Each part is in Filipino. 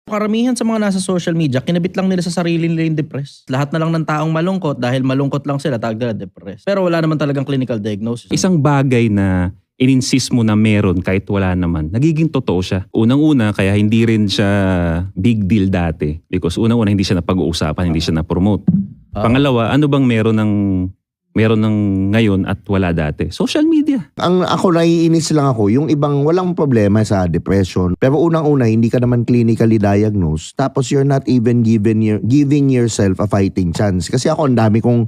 Karamihan sa mga nasa social media, kinabit lang nila sa sarili nila yung depressed. Lahat na lang ng taong malungkot dahil malungkot lang sila, tawag nila depressed. Pero wala naman talagang clinical diagnosis. Isang bagay na in-insist mo na meron kahit wala naman, nagiging totoo siya. Unang-una, kaya hindi rin siya big deal dati. Because unang-una, hindi siya napag-uusapan, hindi siya na-promote. Pangalawa, ano bang meron ng ngayon at wala dati? Social media. Ang ako naiinis lang ako, yung ibang walang problema sa depression. Pero unang-una, hindi ka naman clinically diagnosed. Tapos you're not even giving yourself a fighting chance. Kasi ako, ang dami kong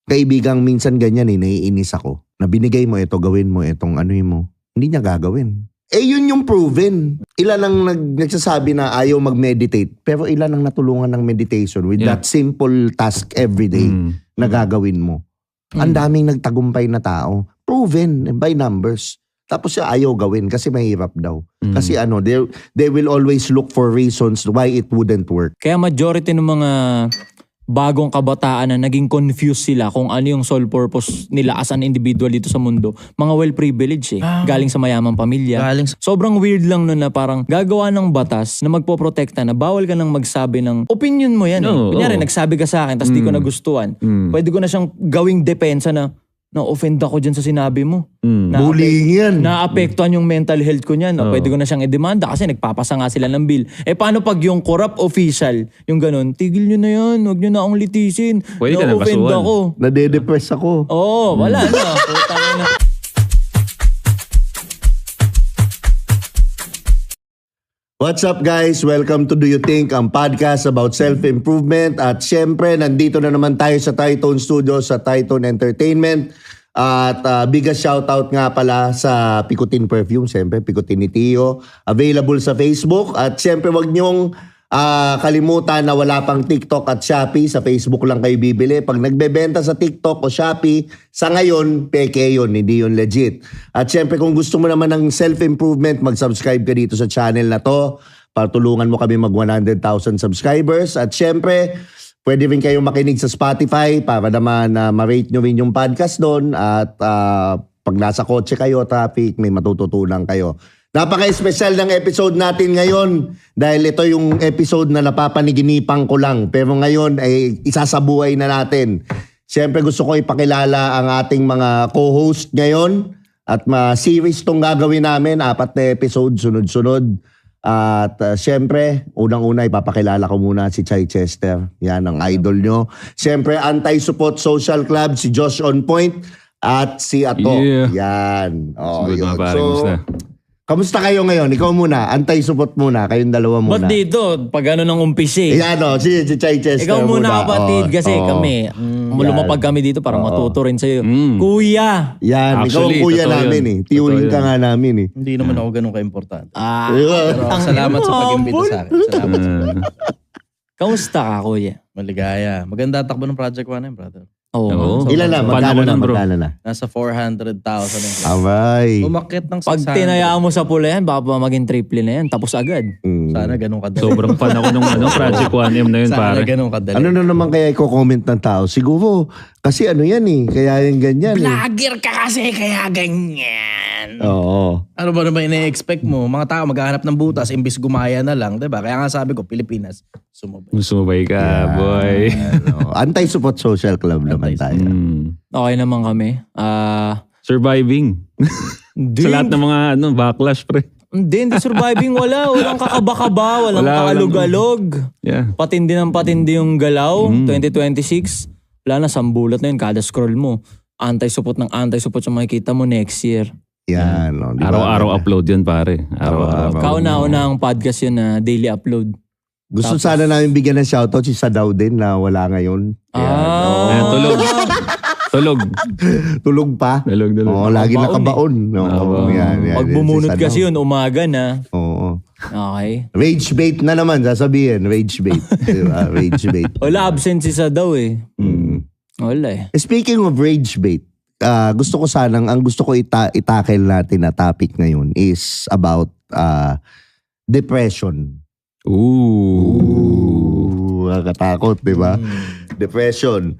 kaibigang minsan ganyan naiinis ako. Na binigay mo ito, gawin mo itong ano mo. Hindi niya gagawin. Yun yung proven. Ilan ang nagsasabi na ayaw mag-meditate. Pero ilan ang natulungan ng meditation with that simple task every day na gagawin mo. Ang daming nagtagumpay na tao. Proven by numbers. Tapos siya ayaw gawin kasi mahirap daw. Kasi they will always look for reasons why it wouldn't work. Kaya majority ng mga bagong kabataan na naging confused sila kung ano yung sole purpose nila as an individual dito sa mundo. Mga well-privileged galing sa mayamang pamilya. Sobrang weird lang nun na parang gagawa ng batas na magpoprotekta na bawal ka nang magsabi ng opinion mo yan. Kunyari, nagsabi ka sa akin tapos di ko nagustuhan. Pwede ko na siyang gawing depensa na na-offend ako dyan sa sinabi mo. Bullying yan. Naapektuhan yung mental health ko niyan. Pwede ko na siyang i-demanda kasi nagpapasa nga sila ng bill. Paano pag yung corrupt official, yung ganun, tigil nyo na yan, huwag nyo na akong litisin. Na-offend ako. Nade-depress ako. Wala na. Putang na. What's up guys? Welcome to Do You Think, ang podcast about self-improvement. At syempre, nandito na naman tayo sa Tritone Studios, sa Tritone Entertainment. At biggest shoutout nga pala sa Picotin Perfume, syempre, Picotin ni Tio. Available sa Facebook. At syempre, wag niyong kalimutan na wala pang TikTok at Shopee. Sa Facebook lang kayo bibili. Pag nagbebenta sa TikTok o Shopee, sa ngayon, peke yun, hindi yun legit. At syempre, kung gusto mo naman ng self-improvement, mag-subscribe ka dito sa channel na to. Para tulungan mo kami mag 100,000 subscribers. At syempre, pwede rin kayong makinig sa Spotify para naman ma-rate nyo rin yung podcast doon. At pag nasa kotse kayo, traffic, may matututunan kayo. Napaka-espesyal ng episode natin ngayon dahil ito yung episode na napapaniginipan ko lang. Pero ngayon ay isasabuhay na natin. Siyempre gusto ko ipakilala ang ating mga co-host ngayon. At series tong gagawin namin. 4 na episode, sunod-sunod. At siyempre, unang-una ipapakilala ko muna si Chai Chester. Yan ang idol nyo. Siyempre, Anti-Support Social Club, si Josh On Point at si Ato. Yan. Yun. So, kamusta kayo ngayon? Ikaw muna. Anti-support muna. Kayong dalawa muna. Ba't dito? Pag ano ng umpisi? Si Chai Chester ikaw muna kapatid kasi kami. Lumapag kami dito para matuto rin sa'yo. Kuya! Yan. Actually, ikaw ang kuya namin eh. Tiyuhin ka nga namin eh. Hindi naman ako ganun ka-importante. Pero salamat sa pag-imbita sa akin. Salamat sa pag-imbita. Kamusta ka, kuya? Maligaya. Maganda takbo ng Project 1 brother. Ilan na? Magkano na? Nasa 400,000 yung Abay. umakit ng 600. Pag tinayaan mo sa pula yan, baka maging triple na yan. Tapos agad. Sana ganun kadali. Sobrang fan ako nung Project 1M na yun, Sana pare. ganun kadali. Ano na naman kaya i-comment ng tao? Siguro, kasi ano yan eh. Kaya yung ganyan eh. Vlogger ka kasi kaya ganyan. Oo. Ano ba naman ina-expect mo? Mga tao maghahanap ng butas, imbis gumaya na lang. Diba? Kaya nga sabi ko, Pilipinas, sumabay. Sumabay ka, boy. Anti-support social club naman tayo. Okay naman kami. Surviving. Sa lahat ng mga backlash, pre. Hindi surviving. Walang kakaba-kaba, walang kaalog-alog. Yeah. Patindi ng patindi yung galaw. 2026. Wala na, sambulat na yun. Kada scroll mo. Anti-support ng anti-support yung makikita mo next year. Yan. Diba? Araw-araw upload yun, pare. Araw-araw. Kauna-una ang podcast yun na daily upload. Gusto sana namin bigyan ng shoutout si Sadaw din na wala ngayon. Tulog. Tulog pa. Tulog. Lagi nakabaon. Pag bumunot kasi yun, umaga na. Oo. Okay. Rage bait na naman, sasabihin. Rage bait. Diba? Rage bait. Wala, absent si Sadaw eh. Wala eh. Speaking of rage bait, gusto ko itakel natin na topic ngayon is about depression. Nakakatakot, di ba? Depression.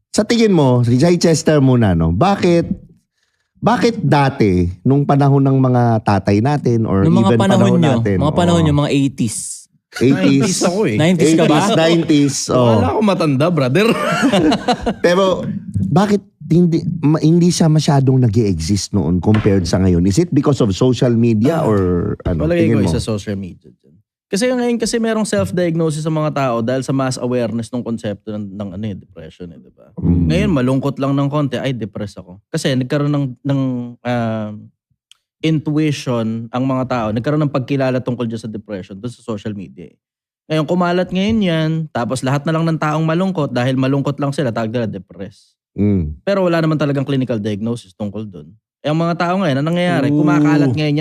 Sa tingin mo, si Chai Chester muna, no? Bakit Bakit dati, nung panahon ng mga tatay natin or Noong mga even panahon nyo, natin? mga panahon nyo, mga 80s. 80s. ako eh. 90s ka ba? 90s. Wala ako matanda, brother. Pero bakit hindi siya masyadong nag-i-exist noon compared sa ngayon? Is it because of social media or ano? Palagay ko Tingin mo? sa social media dyan. Kasi ngayon kasi merong self-diagnosis sa mga tao dahil sa mass awareness ng konsepto ng depression, di ba? Ngayon malungkot lang ng konti, ay depressed ako. Kasi nagkaroon ng intuition ang mga tao, nagkaroon ng pagkilala tungkol dyan sa depression doon sa social media. Ngayon kumalat ngayon yan, tapos lahat na lang ng taong malungkot dahil malungkot lang sila, tawag nila depressed. Pero wala naman talagang clinical diagnosis tungkol doon. Ang mga tao ngayon, anong nangyayari? Kumakalat ngayon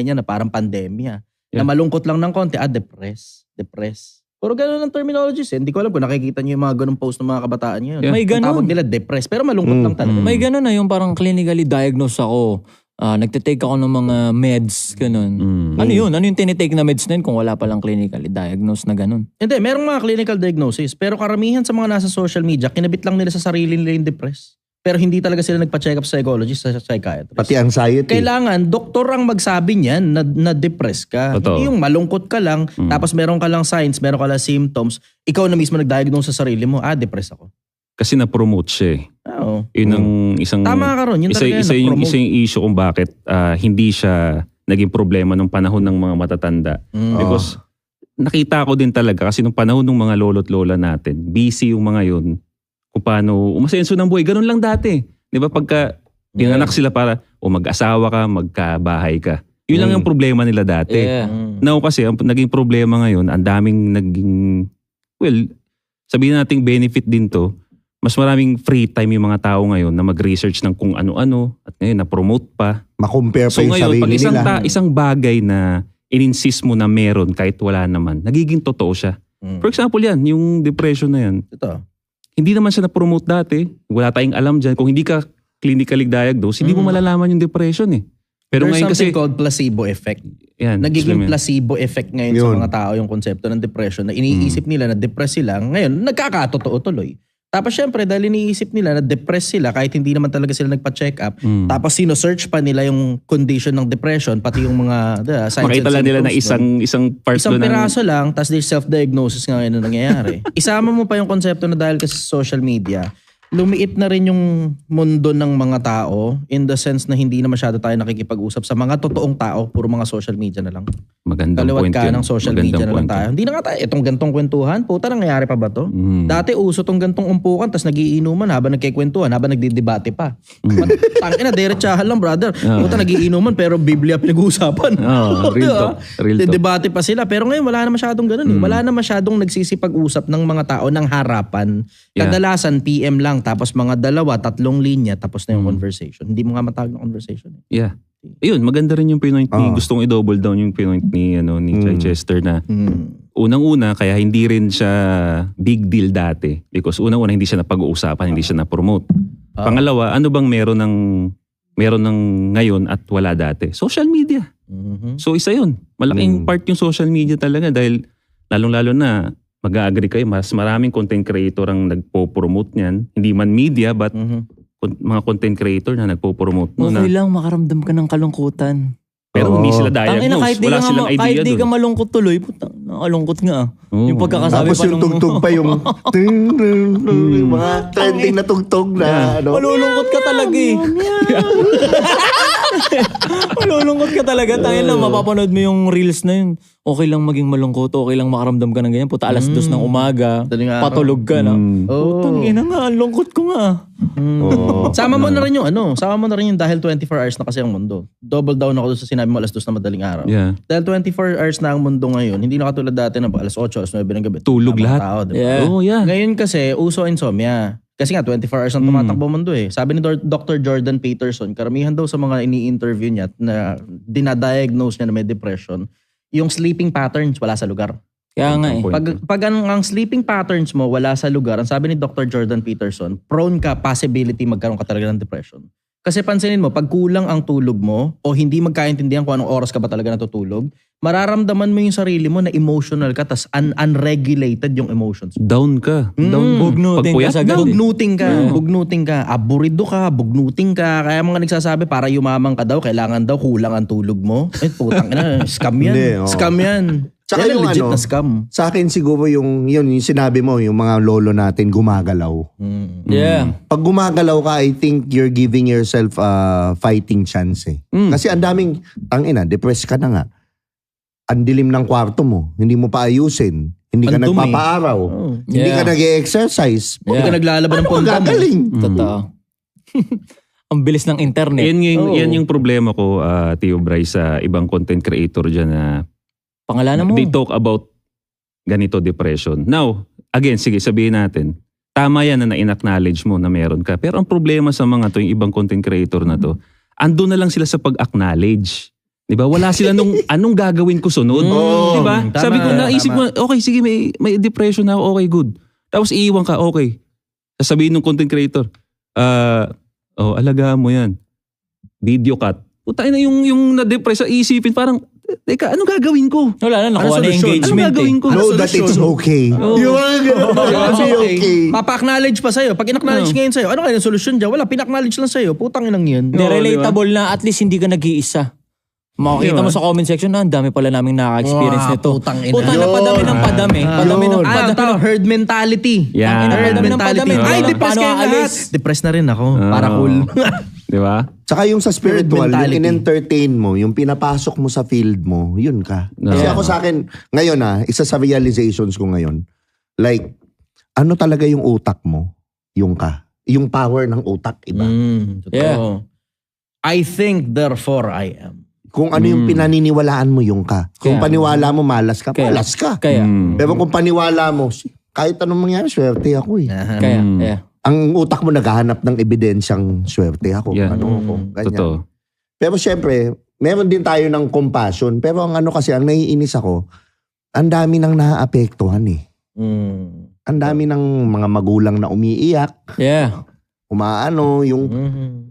yan na parang pandemya. Na malungkot lang ng konti, depressed. Puro gano'n ang terminologies. Hindi ko alam kung nakikita niyo yung mga ganung post ng mga kabataan ngayon. May Ang ganun. tawag nila depressed, pero malungkot lang talaga. May gano'n na yung parang clinically diagnosed ako. Nagtitake ako ng mga meds, gano'n. Ano yun? Ano yung tinitake na meds na yun kung wala palang clinically diagnosed na gano'n? Hindi, merong mga clinical diagnosis. Pero karamihan sa mga nasa social media, kinabit lang nila sa sarili nila yung depressed. Pero hindi talaga sila nagpa-check up sa psychologist, sa psychiatrist. Pati anxiety. Kailangan, doktor ang magsabi niyan na depressed ka. Totoo. Hindi yung malungkot ka lang, tapos meron ka lang signs, meron ka lang symptoms, ikaw na mismo nag-diagnose sa sarili mo, depressed ako. Kasi na-promote siya eh. Oo. Yun ang isang... Tama ka ron. Yun talaga isa yung issue kung bakit hindi siya naging problema nung panahon ng mga matatanda. Because nakita ko din talaga kasi nung panahon ng mga lolo't lola natin, busy yung mga yun kung paano umasenso ng buhay. Ganun lang dati. Di ba pagka tinanak sila para mag-asawa ka, magkabahay ka. Yun lang yung problema nila dati. Yeah. Now kasi ang naging problema ngayon, ang daming naging, sabihin nating benefit din to, mas maraming free time yung mga tao ngayon na mag-research ng kung ano-ano at ngayon na-promote pa. Ma-compare pa So yung ngayon, sarili pag nila. isang bagay na in-insist mo na meron kahit wala naman, nagiging totoo siya. For example yan, yung depression na yan. Ito. Hindi naman siya na-promote dati. Wala tayong alam dyan. Kung hindi ka clinically diagnosed, hindi mo malalaman yung depression eh. Pero There's ngayon kasi... something called placebo effect. Yan, Nagiging Islam yan. placebo effect ngayon sa mga tao yung konsepto ng depression na iniisip nila na depressed sila. Ngayon, nagkakatotoo tuloy. Tapos syempre, dahil iniisip nila na depressed sila kahit hindi naman talaga sila nagpa-check up, tapos sino-search pa nila yung condition ng depression, pati yung mga signs Makita and lang nila na symptoms isang part isang doon ng... piraso lang, tapos there's self-diagnosis nga ngayon na nangyayari. Isama mo pa yung konsepto na dahil kasi sa social media, lumiit na rin yung mundo ng mga tao in the sense na hindi na masyado tayo nakikipag-usap sa mga totoong tao, puro mga social media na lang. Magandang Kaliwat point ka yun. ng social Magandang media na lang point tayo. Hindi na nga tayo, itong gantong kwentuhan, puta nangyayari pa ba to? Dati uso tong gantong umpukan, tapos nagiinuman habang nagkikwentuhan, habang nagdidebate pa. Tangina, diretsahan lang brother. Puta nagiinuman pero Biblia pinag-uusapan. Real talk. Real talk. Debate pa sila. Pero ngayon wala na masyadong ganun eh. Wala na masyadong nagsisipag-usap ng mga tao ng harapan. Kadalasan PM lang, tapos mga 2-3 linya, tapos na yung conversation. Hindi mo nga matawag na conversation. Yeah. Ayun, maganda rin yung point ni gusto kong i-double down yung point ni Chichester na unang-una kaya hindi rin siya big deal dati because unang-una hindi siya napag-uusapan, hindi siya na-promote. Pangalawa, ano bang meron ng ngayon at wala dati? Social media. So isa yun. Malaking part yung social media talaga dahil lalong-lalo na mag-agree kayo, mas maraming content creator ang nagpo-promote niyan. Hindi man media but mga content creator na nagpo-promote mo Okay na. lang, makaramdam ka ng kalungkutan. Pero hindi sila Tangina, diagnosed. Wala silang idea kahit di ka doon. malungkot tuloy, puta, nakalungkot nga. Yung pagkakasabi Tapos pa yung nung... tugtog pa yung mga trending na tugtog na ano. Malulungkot ka talaga eh. Malulungkot ka talaga. Tangin lang, mapapanood mo yung reels na yun. Okay lang maging malungkot, okay lang makaramdam ka ng ganyan. Puta, alas 2 ng umaga, Daling araw. patulog ka na. Putang ina nga, ang lungkot ko nga. Sama mo na rin yung sama mo na rin yung dahil 24 hours na kasi ang mundo. Double down ako doon sa sinabi mo alas 2 na madaling araw. Yeah. Dahil 24 hours na ang mundo ngayon, hindi na katulad dati na alas 8, alas 9 ng gabi. Tulog Mga lahat. Tao, diba? Yeah. Oh, yeah. Ngayon kasi, uso insomnia. Kasi nga, 24 hours ang tumatakbo mundo eh. Sabi ni Dr. Jordan Peterson, karamihan daw sa mga ini-interview niya na dinadiagnose niya na may depression, yung sleeping patterns wala sa lugar. Kaya nga eh. Pag ang sleeping patterns mo wala sa lugar, ang sabi ni Dr. Jordan Peterson, prone ka possibility magkaroon ka talaga ng depression. Kasi pansinin mo, pag kulang ang tulog mo o hindi magkaintindihan kung anong oras ka ba talaga natutulog, mararamdaman mo yung sarili mo na emotional ka tas unregulated yung emotions. Down ka. Down. Bugnuting ka sa gabi. Bugnuting ka. Aburido ka, bugnuting ka. Kaya mga nagsasabi para yumamang ka daw, kailangan daw kulang ang tulog mo. Eh, putang ina, scam yan. Hindi, oo. Scam yan. Tsaka Yan yung legit ano, na scam. Sa akin siguro yung sinabi mo, yung mga lolo natin gumagalaw. Yeah. Pag gumagalaw ka, I think you're giving yourself a fighting chance eh. Kasi ang daming, depressed ka na nga. Ang dilim ng kwarto mo, hindi mo pa ayusin. Hindi ka Ang dumi. nagpapaaraw. Hindi ka nag-e-exercise. Hindi ka naglalaban ng Ano punta mo. gagaling? Totoo. Ang bilis ng internet. Yan yung problema ko, Tio Bryce, sa ibang content creator dyan na Pangalanan mo. they talk about ganito depression. Now, again, sige sabihin natin, tama yan na in-acknowledge mo na meron ka. Pero ang problema sa mga to, yung ibang content creator na to, ando na lang sila sa pag-acknowledge. Diba? Wala sila nung anong gagawin ko sunod. Diba? Tama, Sabi ko, naisip mo, okay, sige, may depression na ako, okay, good. Tapos iiwan ka, okay. Sasabihin ng content creator, alagaan mo yan. Video cut. Puta na yung na-depress, isipin parang, teka, anong gagawin ko? Wala na, nakuha na engagement. Ano gagawin ko? Know that it's okay. Yung mga ganun. Okay. Papa-acknowledge pa sa'yo. Pag in-acknowledge ngayon sa'yo, ano kaya yung solusyon dyan? Wala, pin-acknowledge lang sa'yo. Putang inang yun. Relatable na, at least hindi ka nag-iisa. Makikita mo sa comment section na ang dami pala naming nakaka-experience Wow, nito. putang ina. Putang na padami ng padami. Padami ng padami. Herd mentality. Yeah. Herd Padami ng mentality. padami. Ay, Paano depressed kayo lahat. aalis? Depressed na rin ako. Para cool. Diba? Tsaka yung sa spiritual, Herd mentality. yung in-entertain mo, yung pinapasok mo sa field mo, yun ka. Kasi ako sa akin, ngayon isa sa realizations ko ngayon, like, ano talaga yung utak mo, yung ka. Yung power ng utak, iba. Totoo. Yeah. I think, therefore I am. Kung ano yung pinaniniwalaan mo, yung ka. Kung Kaya- paniwala mo, malas ka, malas ka. Kaya, Pero kung paniwala mo, kahit anong mangyari, swerte ako eh. kaya. Ang utak mo naghahanap ng ebidensyang swerte ako. Yeah. Ano ako, ganyan. Totoo. Pero syempre, meron din tayo ng compassion. Pero ang ano kasi, ang naiinis ako, ang dami nang naaapektuhan eh. Ang dami ng mga magulang na umiiyak, Yeah. umaano, yung...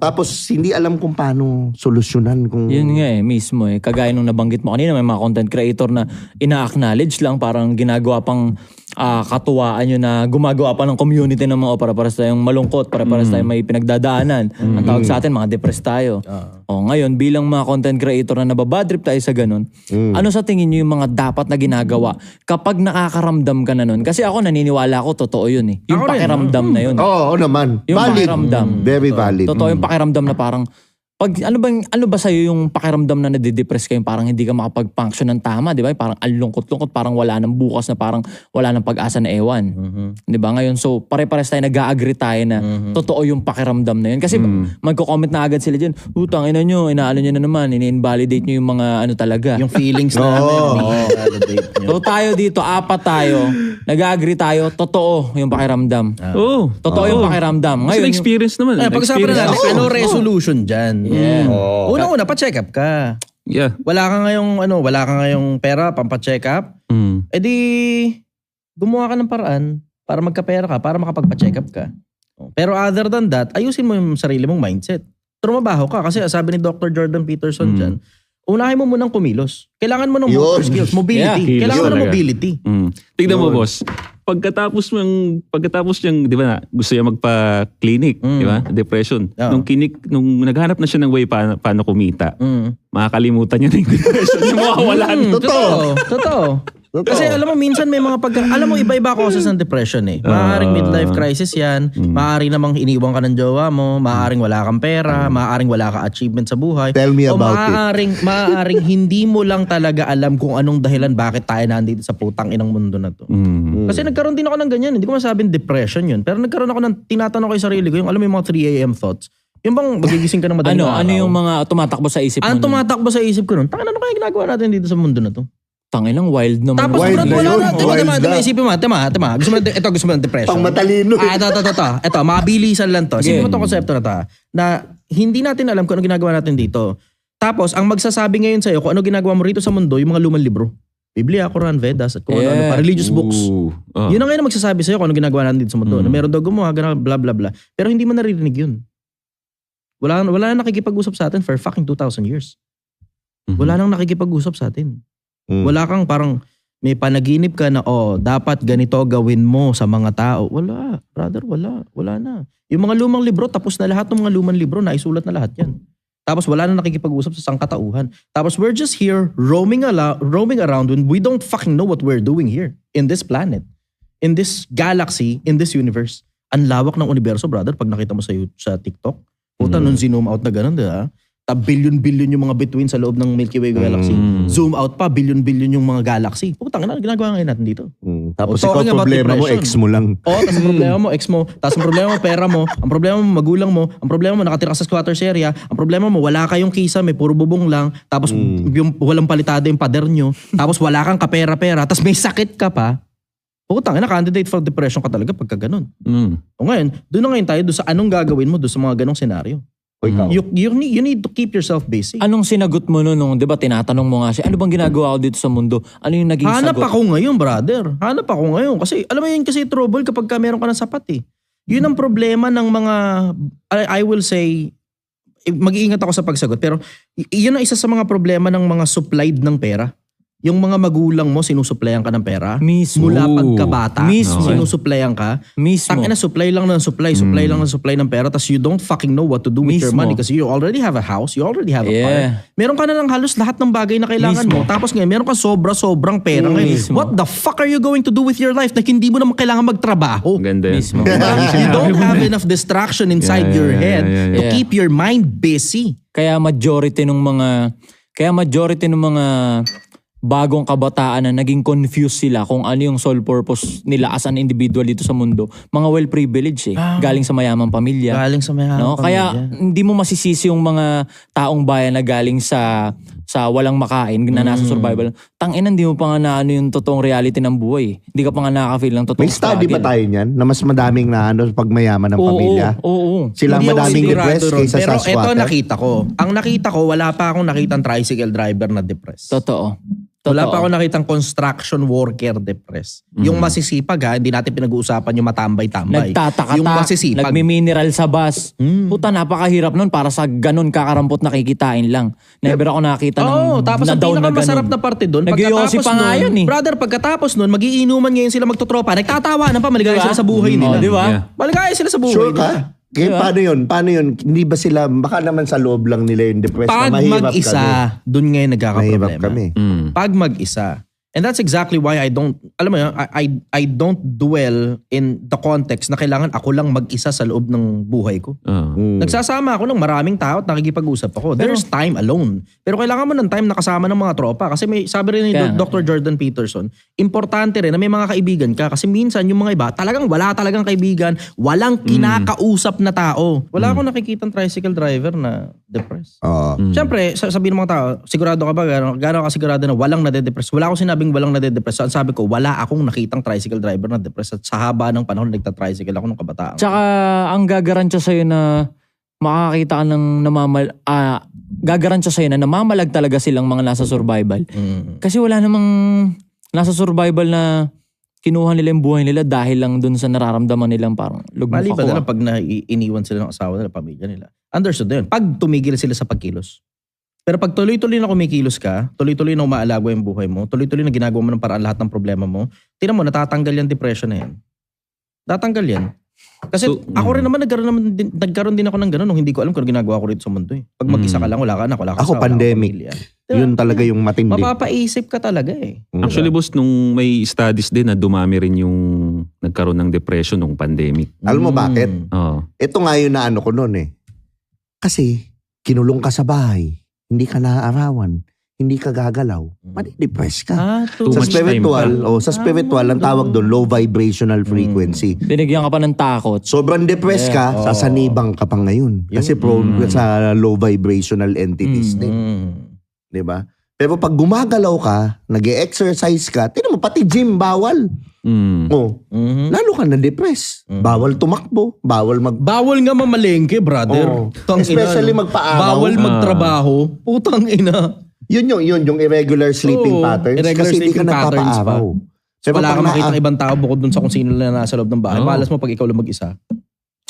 Tapos hindi alam kung paano solusyonan. Kung... Yun nga mismo Kagaya nung nabanggit mo kanina, may mga content creator na ina-acknowledge lang, parang ginagawa pang katuwaan yun na gumagawa pa ng community ng mga para tayong malungkot, para tayong may pinagdadaanan. Ang tawag sa atin, mga depressed tayo. Ngayon, bilang mga content creator na nababadrip tayo sa ganun, ano sa tingin nyo yung mga dapat na ginagawa kapag nakakaramdam ka na nun? Kasi ako naniniwala ko, totoo yun Yung Ako rin, pakiramdam na yun. Oo naman. Yung Valid. pakiramdam. Very valid. Totoo yung pakiramdam na parang ano ba sa'yo yung pakiramdam na nadidepress ka, yung parang hindi ka makapag-function ng tama, di ba? Parang ang lungkot-lungkot, parang wala nang bukas na parang wala nang pag-asa na ewan. Di ba? Ngayon, so pare-pares tayo, nag-a-agree tayo na totoo yung pakiramdam na yun. Kasi magko-comment na agad sila dyan, tangina nyo, inaano nyo na naman, ini-invalidate nyo yung mga ano talaga. Yung feelings namin. Validate nyo. So tayo dito, apat tayo, nag-a-agree tayo, totoo yung pakiramdam. Oo. Totoo yung pakiramdam. Ngayon, Ngayon, experience naman. Pag-usapan na natin, Experience. ano resolution dyan? Yeah. Una-una, pa-check up ka. Yeah. Wala ka ngayong pera, pampa-check up. Eh di, gumawa ka ng paraan para magkapera ka, para makapagpa-check up ka. Pero other than that, ayusin mo yung sarili mong mindset. Trumabaho ka. Kasi sabi ni Dr. Jordan Peterson dyan, unahin mo munang kumilos. Kailangan mo ng motor skills, mobility. Yeah, Kailangan mo ng talaga. mobility. Tignan mo, boss. Pagkatapos niyang, di ba, gusto niya magpa-clinic, di ba? Depression. Oo. Nung naghanap na siya ng way paano kumita, makakalimutan niya na yung depression niya, mawawala na. Totoo. Kasi alam mo, minsan may mga alam mo, iba-iba causes ng depression Maaaring midlife crisis yan. Maaaring namang iniwan ka ng jowa mo. Maaaring wala kang pera. Maaaring wala ka achievement sa buhay. Tell me o about it. maaaring hindi mo lang talaga alam kung anong dahilan bakit tayo nandito sa putang inang mundo na to. Kasi nagkaroon din ako ng ganyan. Hindi ko masabing depression yun. Pero nagkaroon ako ng tinatanong ko yung sarili ko. Yung alam mo yung mga 3 a.m. thoughts. Yung bang magigising ka ng madaling araw. ano yung mga tumatakbo sa isip mo? Ang tumatakbo sa isip ko nun, ano kaya ginagawa natin dito sa mundo na to? Tangilang wild naman. Tapos Wild sobrang na wala yun. na. Wild na. Tema, isipin mo. Gusto mo ng depression. Pang matalino. Ito, mabilisan lang to. Isipin mo itong konsepto na to. Na hindi natin alam kung ano ginagawa natin dito. Tapos, ang magsasabi ngayon sa'yo kung ano ginagawa mo rito sa mundo, yung mga lumang libro. Biblia, Quran, Vedas, at kung ano pa, religious books. Yun ang ngayon magsasabi sa'yo kung ano ginagawa natin dito sa mundo. Na meron daw gumawa, bla bla bla. Pero hindi mo naririnig yun. Wala nang nakikipag-usap sa atin for fucking 2,000 years. Wala nang nakikipag-usap sa atin. Wala kang parang may panaginip ka na, dapat ganito gawin mo sa mga tao. Wala, brother, wala. Wala na. Yung mga lumang libro, tapos na lahat ng mga lumang libro, naisulat na lahat yan. Tapos wala na nakikipag-usap sa sangkatauhan. Tapos we're just here roaming around when we don't fucking know what we're doing here in this planet, in this galaxy, in this universe. Ang lawak ng universo, brother, pag nakita mo sa TikTok. Puta, nung zoom out na ganun, diba? Billion-billion yung mga between sa loob ng Milky Way galaxy. Zoom out pa, billion-billion yung mga galaxy. Putang ina, ginagawa ngayon natin dito. Tapos ikaw problema mo, ex mo lang. Tapos ang problema mo, ex mo. Tapos ang problema mo, pera mo. Ang problema mo, magulang mo. Ang problema mo, nakatira sa squatters area. Ang problema mo, wala kayong kisa, may puro bubong lang. Tapos yung walang palitada yung pader nyo. Tapos wala kang kapera-pera. Tapos may sakit ka pa. Putang ina, candidate for depression ka talaga pagka ganun. O ngayon, doon na ngayon tayo doon sa anong gagawin mo doon sa mga ganong senaryo. You need to keep yourself busy. Anong sinagot mo nung, di ba, tinatanong mo nga siya, ano bang ginagawa ko dito sa mundo? Ano yung naging Hanap sagot? ako ngayon, brother. Hanap ako ngayon. Kasi, alam mo yun kasi trouble kapag ka meron ka ng sapat eh. Yun ang problema ng mga, I will say, mag-iingat ako sa pagsagot, pero yun ang isa sa mga problema ng mga supplied ng pera. Yung mga magulang mo, sinusuplayan ka ng pera. Mismo. Mula pagkabata. Mismo. Sinusuplayan ka. Mismo. Tangina, supply lang ng supply. Supply lang ng supply ng pera. Tapos you don't fucking know what to do with your money kasi you already have a house. You already have a car. Meron ka na lang halos lahat ng bagay na kailangan mo. Tapos ngayon, meron ka sobrang pera ngayon. What the fuck are you going to do with your life na hindi mo naman kailangan magtrabaho? Ganda. Mismo. You don't have enough distraction inside your head to keep your mind busy. Kaya majority ng mga bagong kabataan na naging confused sila kung ano yung sole purpose nila as an individual dito sa mundo. Mga well-privileged galing sa mayamang pamilya. Galing sa mayamang pamilya. Kaya hindi mo masisisi yung mga taong bayan na galing sa walang makain na nasa survival. Tangina, hindi mo pa nga na ano yung totoong reality ng buhay. Hindi ka pa nga nakaka-feel ng totoong May study ba tayo niyan na mas madaming na pag mayaman ng pamilya? Oo. Sila madaming depressed kaysa sa squatter? Pero ito nakita ko. Ang nakita ko, wala pa akong nakitang tricycle driver na depressed. Totoo. Wala pa ako nakitang construction worker depressed. Yung masisipag hindi natin pinag-uusapan yung matambay-tambay. Nagtataka, yung masisipag. nagmi-mineral sa bus. Puta, napakahirap nun para sa ganun kakarampot na kikitain lang. Never ako nakita ng tapos na ang down na pinakamasarap ganun. na parte doon, Nag-iossi pa nga yun eh. Brother, pagkatapos nun, magiinuman ngayon sila magtotropa. Nagtatawanan pa, maligaya sila sa buhay nila. Di ba? Maligaya sila sa buhay Sure nila. ka? Kaya paano yun? Hindi ba sila, baka naman sa loob lang nila yung depressed Pag na mahirap mag-isa, doon ngayon nagkakaproblema. Mahirap kami. Pag mag-isa. And that's exactly why I don't dwell in the context na kailangan ako lang mag-isa sa loob ng buhay ko. Nagsasama ako ng maraming tao at nakikipag-usap ako. There's time alone. Pero kailangan mo ng time na kasama ng mga tropa. Kasi may sabi rin ni Dr. Jordan Peterson, importante rin na may mga kaibigan ka. Kasi minsan yung mga iba, talagang wala talagang kaibigan, walang kinakausap na tao. Wala akong nakikitang tricycle driver na depressed. Siyempre, sabihin ng mga tao, sigurado ka ba, gano'n ka sigurado na walang nade-depress? Wala akong sinabing walang nade-depress. Ang sabi ko, wala akong nakitang tricycle driver na depressed. At sa haba ng panahon, nagta-tricycle ako nung kabataan. Tsaka, ang gagaransya sa'yo na makakita ka ng gagaransya sa'yo na namamalag talaga silang mga nasa survival. Kasi wala namang nasa survival na kinuha nila yung buhay nila dahil lang dun sa nararamdaman nilang parang lugmok ako. Maliban na lang pag iniwan sila ng asawa nila, pamilya nila. Understood na yun. Pag tumigil sila sa pagkilos. Pero pag tuloy-tuloy na kumikilos ka, tuloy-tuloy na umaalaga yung buhay mo, tuloy-tuloy na ginagawa mo ng paraan lahat ng problema mo, tingnan mo, natatanggal yung depression na yan. Tatanggal yan. Kasi ako rin naman, nagkaroon din ako ng gano'n nung hindi ko alam kung ginagawa ko rito sa mundo. Pag mag-isa ka lang, wala ka na, wala ka Ako, asawa, pandemic. wala ka pamilya. Yun talaga yung matindi. Mapapaisip ka talaga eh. Actually, boss, nung may studies din na dumami rin yung nagkaroon ng depression nung pandemic. Alam mo bakit? Ito nga yun na ano ko noon eh. Kasi, kinulong ka sa bahay, hindi ka naaarawan, hindi ka gagalaw, madi-depress ka. Sa spiritual, ang tawag doon, low vibrational frequency. Binigyan ka pa ng takot. Sobrang depressed ka, sasanibang ka pa ngayon. Kasi prone ka sa low vibrational entities din. Diba? Pero pag gumagalaw ka, nag-e-exercise ka, tingnan mo, pati gym, bawal. Lalo ka na-depress. Bawal tumakbo, bawal nga mamalengke, brother. Especially magpaaraw. Bawal magtrabaho. Putang ina. Yun yung irregular sleeping patterns. Irregular kasi hindi ka sleeping patterns nagpapaaraw. Wala kang makita ng ibang tao bukod dun sa kung sino na nasa loob ng bahay. Malas mo pag ikaw lang mag-isa.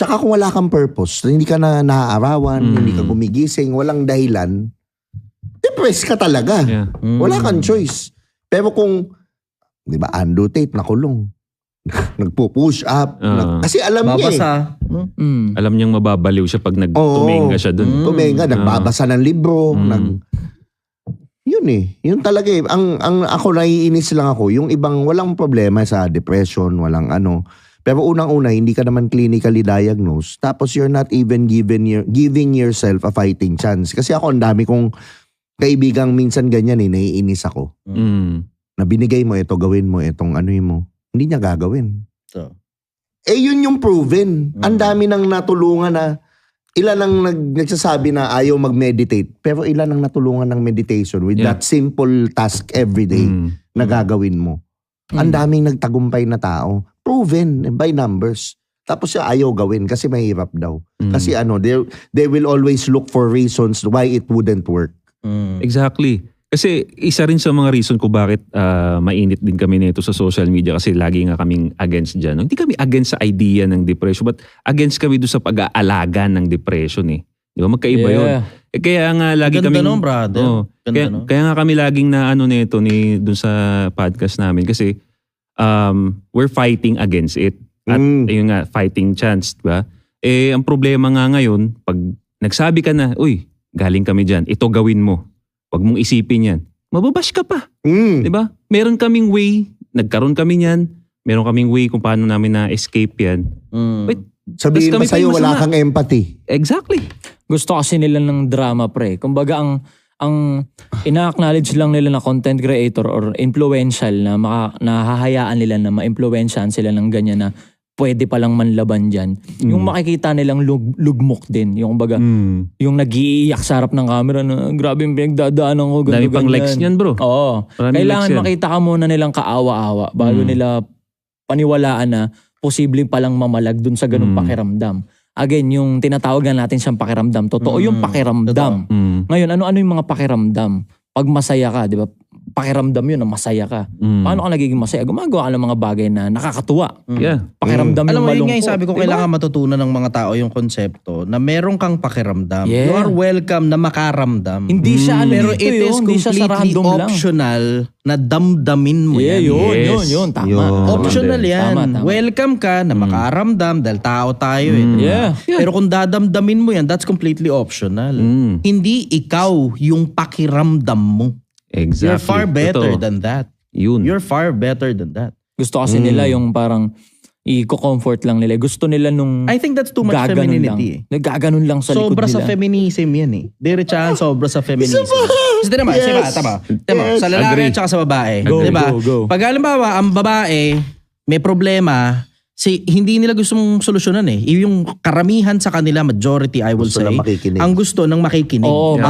Tsaka kung wala kang purpose, hindi ka na naaarawan, hindi ka gumigising, walang dahilan, depressed ka talaga. Yeah. Wala kang choice. Pero kung, di ba, Andrew Tate nakulong. Nagpo-push up. Kasi alam niya babasa. Alam niyang mababaliw siya pag nagtumenga siya dun. Tumenga, nagbabasa ng libro. Yun Yun talaga eh. Ang ako, naiinis lang ako. Yung ibang walang problema sa depression, walang ano. Pero unang-una, hindi ka naman clinically diagnosed. Tapos you're not even giving yourself a fighting chance. Kasi ako, ang dami kong kaibigang minsan ganyan naiinis ako. Na binigay mo ito, gawin mo itong ano mo. Hindi niya gagawin. So. Yun yung proven. Ang dami nang natulungan na ilan ang nagsasabi na ayaw mag-meditate. Pero ilan ang natulungan ng meditation with that simple task every day na gagawin mo. Ang daming nagtagumpay na tao. Proven by numbers. Tapos siya ayaw gawin kasi mahirap daw. Kasi they will always look for reasons why it wouldn't work. Exactly. Kasi isa rin sa mga reason ko bakit mainit din kami nito sa social media kasi lagi nga kaming against dyan. Hindi kami against sa idea ng depression but against kami doon sa pag-aalaga ng depression eh. Di ba? Magkaiba yun. Kaya nga lagi kami... Ganda brother. Kaya nga kami laging na nito doon sa podcast namin kasi we're fighting against it. At yun nga, fighting chance. Diba? Ang problema nga ngayon, pag nagsabi ka na, uy, galing kami dyan, ito gawin mo. Huwag mong isipin yan. Mababash ka pa. Diba? Meron kaming way, nagkaroon kami niyan, meron kaming way kung paano namin na-escape yan. Wait, sabihin mo sa'yo, wala kang empathy. Exactly. Gusto kasi nila ng drama, pre. Kumbaga, ang ina-acknowledge lang nila na content creator or influential na nahahayaan nila na ma-influensyahan sila ng ganyan na pwede palang manlaban dyan. Yung makikita nilang lugmok din. Yung kumbaga, yung nag-iiyak sa harap ng camera na grabe yung pinagdadaanan ko. Dami pang likes niyan, bro. Oo. Kailangan makita ka muna nilang kaawa-awa bago nila paniwalaan na posibleng palang mamalag dun sa ganung pakiramdam. Again, yung tinatawag na natin siyang pakiramdam. Totoo yung pakiramdam. Ngayon, ano-ano yung mga pakiramdam? Pag masaya ka, di ba? Pakiramdam yun na masaya ka. Paano ka nagiging masaya? Gumagawa ka ng mga bagay na nakakatuwa. Pakiramdam yung malungkot. Alam mo, yun nga yung sabi ko, diba? kailangan matutunan ng mga tao yung konsepto na meron kang pakiramdam. Yeah. You are welcome na makaramdam. Hindi siya pero it is completely optional na damdamin mo yan. Yun. Tama. Optional yan. Tama. Welcome ka na makaramdam dahil tao tayo. Pero kung dadamdamin mo yan, that's completely optional. Hindi ikaw yung pakiramdam mo. Exactly. You're far better than that. Yun. You're far better than that. Gusto kasi nila yung parang i-comfort lang nila. Gusto nila nung I think that's too much femininity. Nagaganon lang sa likod nila. Sobra sa feminism yan eh. Diretsahan sobra sa feminism. Kasi tama, sa lalaki at saka sa babae. Go. Pag halimbawa, ang babae may problema, hindi nila gustong solusyonan eh. Yung karamihan sa kanila, majority I will say, ang gusto ng makikinig. Oo,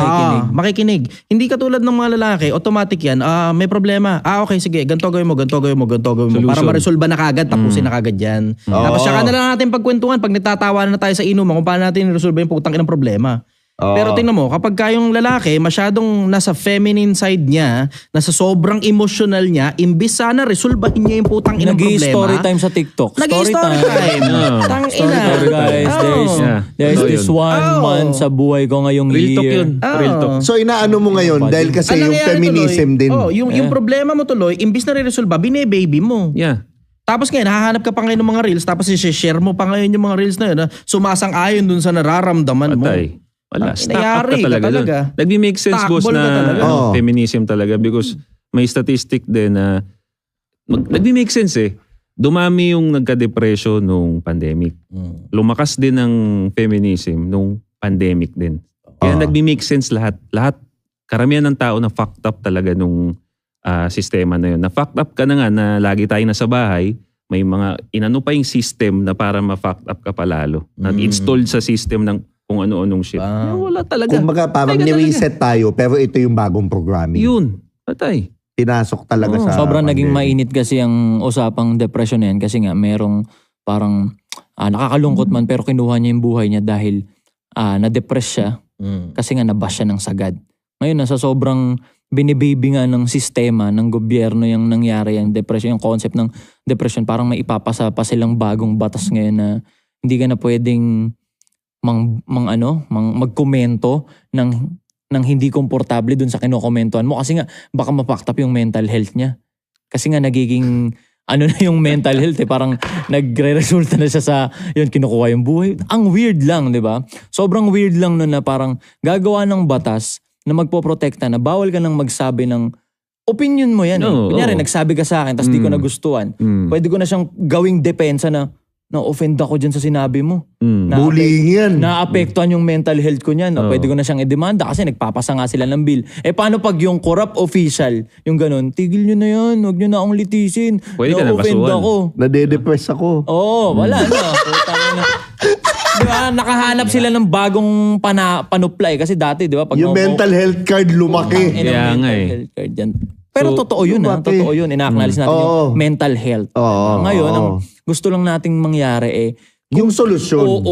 makikinig. Hindi katulad ng mga lalaki, automatic yan, may problema. Okay, sige, ganito gawin mo. Para ma-resolve na kagad, tapusin na kagad yan. Tapos saka na lang natin pagkwentuhan, pag nagtatawanan na tayo sa inuman, kung paano natin resolve yung putang inang problema. Pero tingnan mo, kapag kayong lalaki, masyadong nasa feminine side niya, nasa sobrang emotional niya, imbis sana resolbahin niya yung putang inang problema. Nag-story time sa TikTok. Story time. Tangina. Guys, there's this one month sa buhay ko ngayong Real talk year. yun. Real talk. So inaano mo ngayon dahil kasi yung feminism din. Yung problema mo tuloy, imbis na re-resolve, bine-baby mo. Yeah. Tapos ngayon, hahanap ka pa ngayon ng mga reels, tapos i-share mo pa ngayon yung mga reels na yun, sumasang-ayon dun sa nararamdaman mo. Wala, stack up ka talaga. Nagbi-make sense, boss, na feminism talaga because may statistic din na nagbi-make sense eh. Dumami yung nagka-depression nung pandemic. Lumakas din ang feminism nung pandemic din. Kaya nagbi-make sense lahat. Karamihan ng tao na fucked up talaga nung sistema na yun. Na fucked up ka na nga na lagi tayo nasa bahay, may mga inano pa yung system na para ma-fucked up ka palalo. Nag-installed sa system ng kung ano-anong shit. Wala talaga. Kumbaga parang ni-reset tayo pero ito yung bagong programming. Yun. Patay. Pinasok talaga sa... Sobrang naging mainit kasi ang usapang depression na yan kasi nga merong parang nakakalungkot man pero kinuha niya yung buhay niya dahil na-depress siya kasi nga nabash siya ng sagad. Ngayon nasa sobrang binibaby nga ng sistema, ng gobyerno yung nangyari yung depression, yung concept ng depression. Parang may ipapasa pa silang bagong batas ngayon na Hindi ka na pwedeng magkomento ng hindi komportable dun sa kinokomentuhan mo kasi nga baka ma-fucked up yung mental health niya. Kasi nga nagiging na yung mental health parang nagre-resulta na siya sa yun, kinukuha yung buhay. Ang weird lang, di ba? Sobrang weird lang nun na parang gagawa ng batas na magpoprotekta na bawal ka nang magsabi ng opinion mo yan. Kunyari, nagsabi ka sa akin tapos di ko nagustuhan. Pwede ko na siyang gawing depensa na na-offend ako dyan sa sinabi mo. Bullying yan. Naapektuhan yung mental health ko niyan. Pwede ko na siyang i-demanda kasi nagpapasa nga sila ng bill. Paano pag yung corrupt official, yung ganun, tigil nyo na yan, huwag nyo na akong litisin. Pwede ka na na-offend kasuhan. ako. Nade-depress ako. Wala na. Diba, nakahanap sila ng bagong panuplay. Kasi dati, diba? Pag Yung mental health card lumaki. Kaya nga health card yan. Pero totoo yun totoo yun. Ina-acknowledge natin yung mental health. Ngayon, ang gusto lang nating mangyari yung solusyon.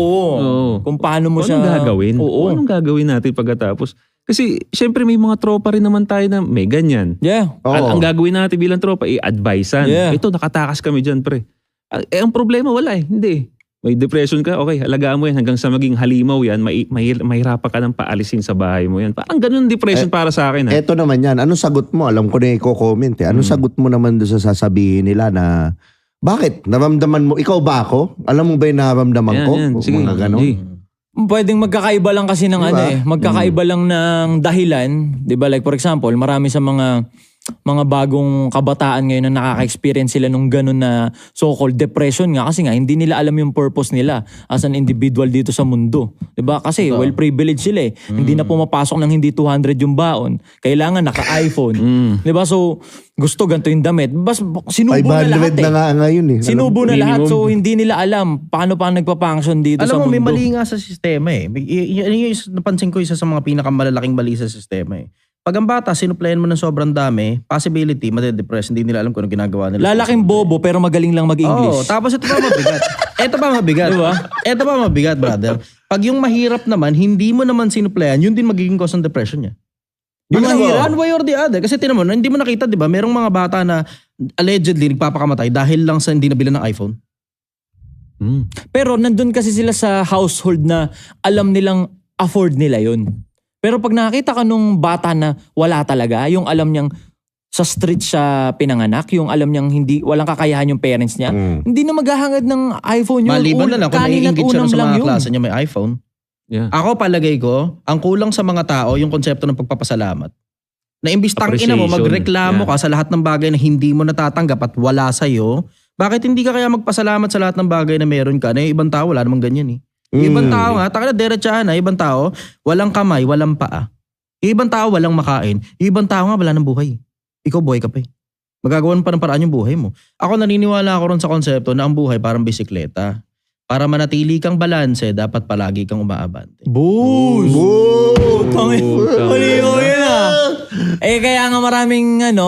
Kung paano mo siya... Anong gagawin? Anong gagawin natin pagkatapos? Kasi syempre may mga tropa rin naman tayo na may ganyan. Yeah. Ang gagawin natin bilang tropa, i-advisean. Yeah. Ito, nakatakas kami dyan, pre. Ang problema, wala Hindi. May depression ka, okay, alagaan mo yan hanggang sa maging halimaw yan, mahirapan ka ng paalisin sa bahay mo yan. Parang ganun depression para sa akin. Eto naman yan, anong sagot mo? Alam ko na i-comment Anong sagot mo naman doon sa sasabihin nila na, bakit? Naramdaman mo, ikaw ba ako? Alam mo ba yung naramdaman ko? Sige, mga ganon. Pwedeng magkakaiba lang kasi ng magkakaiba lang ng dahilan. Diba? Like for example, marami sa mga bagong kabataan ngayon na nakaka-experience sila nung ganun na so-called depression nga kasi nga hindi nila alam yung purpose nila as an individual dito sa mundo. Diba? Kasi well-privileged sila Hindi na pumapasok ng hindi 200 yung baon. Kailangan naka-iPhone. Diba? So, gusto ganito yung damit. Bas, sinubo na lahat 500 na nga ngayon Sinubo na lahat. So, hindi nila alam paano nagpa-function dito sa mundo. Alam mo, may mali nga sa sistema Yan yung napansin ko isa sa mga pinakamalalaking mali sa sistema Pag ang bata, sinuplayan mo ng sobrang dami, possibility, made-depress, hindi nila alam kung anong ginagawa nila. Lalaking bobo pero magaling lang mag-English. Tapos ito pa mabigat. Diba? Ito pa mabigat, brother. Pag yung mahirap naman, hindi mo naman sinuplayan, yun din magiging cause ng depression niya. Yung mahirap, one way or the other. Kasi tinan mo, hindi mo nakita, di ba? Merong mga bata na allegedly nagpapakamatay dahil lang sa hindi nabila ng iPhone. Pero nandun kasi sila sa household na alam nilang afford nila yun. Pero pag nakita ka nung bata na wala talaga, yung alam niyang sa street siya pinanganak, yung alam niyang walang kakayahan yung parents niya, hindi na maghahangad ng iPhone yun. Maliban na lang kung naiingit siya sa mga klase niya may iPhone. Yeah. Ako palagay ko, ang kulang sa mga tao yung konsepto ng pagpapasalamat. Na imbis tangina mo, magreklamo ka sa lahat ng bagay na hindi mo natatanggap at wala sa'yo, bakit hindi ka kaya magpasalamat sa lahat ng bagay na meron ka? Na yung ibang tao, wala namang ganyan Yung ibang tao nga, taka na derechahan ibang tao, walang kamay, walang paa. Yung ibang tao, walang makain. Yung ibang tao nga, wala ng buhay. Ikaw, buhay ka pa Magagawan pa ng paraan yung buhay mo. Ako naniniwala ako ron sa konsepto na ang buhay parang bisikleta. Para manatili kang balanse, dapat palagi kang umaabante. Boost! Huli kaya nga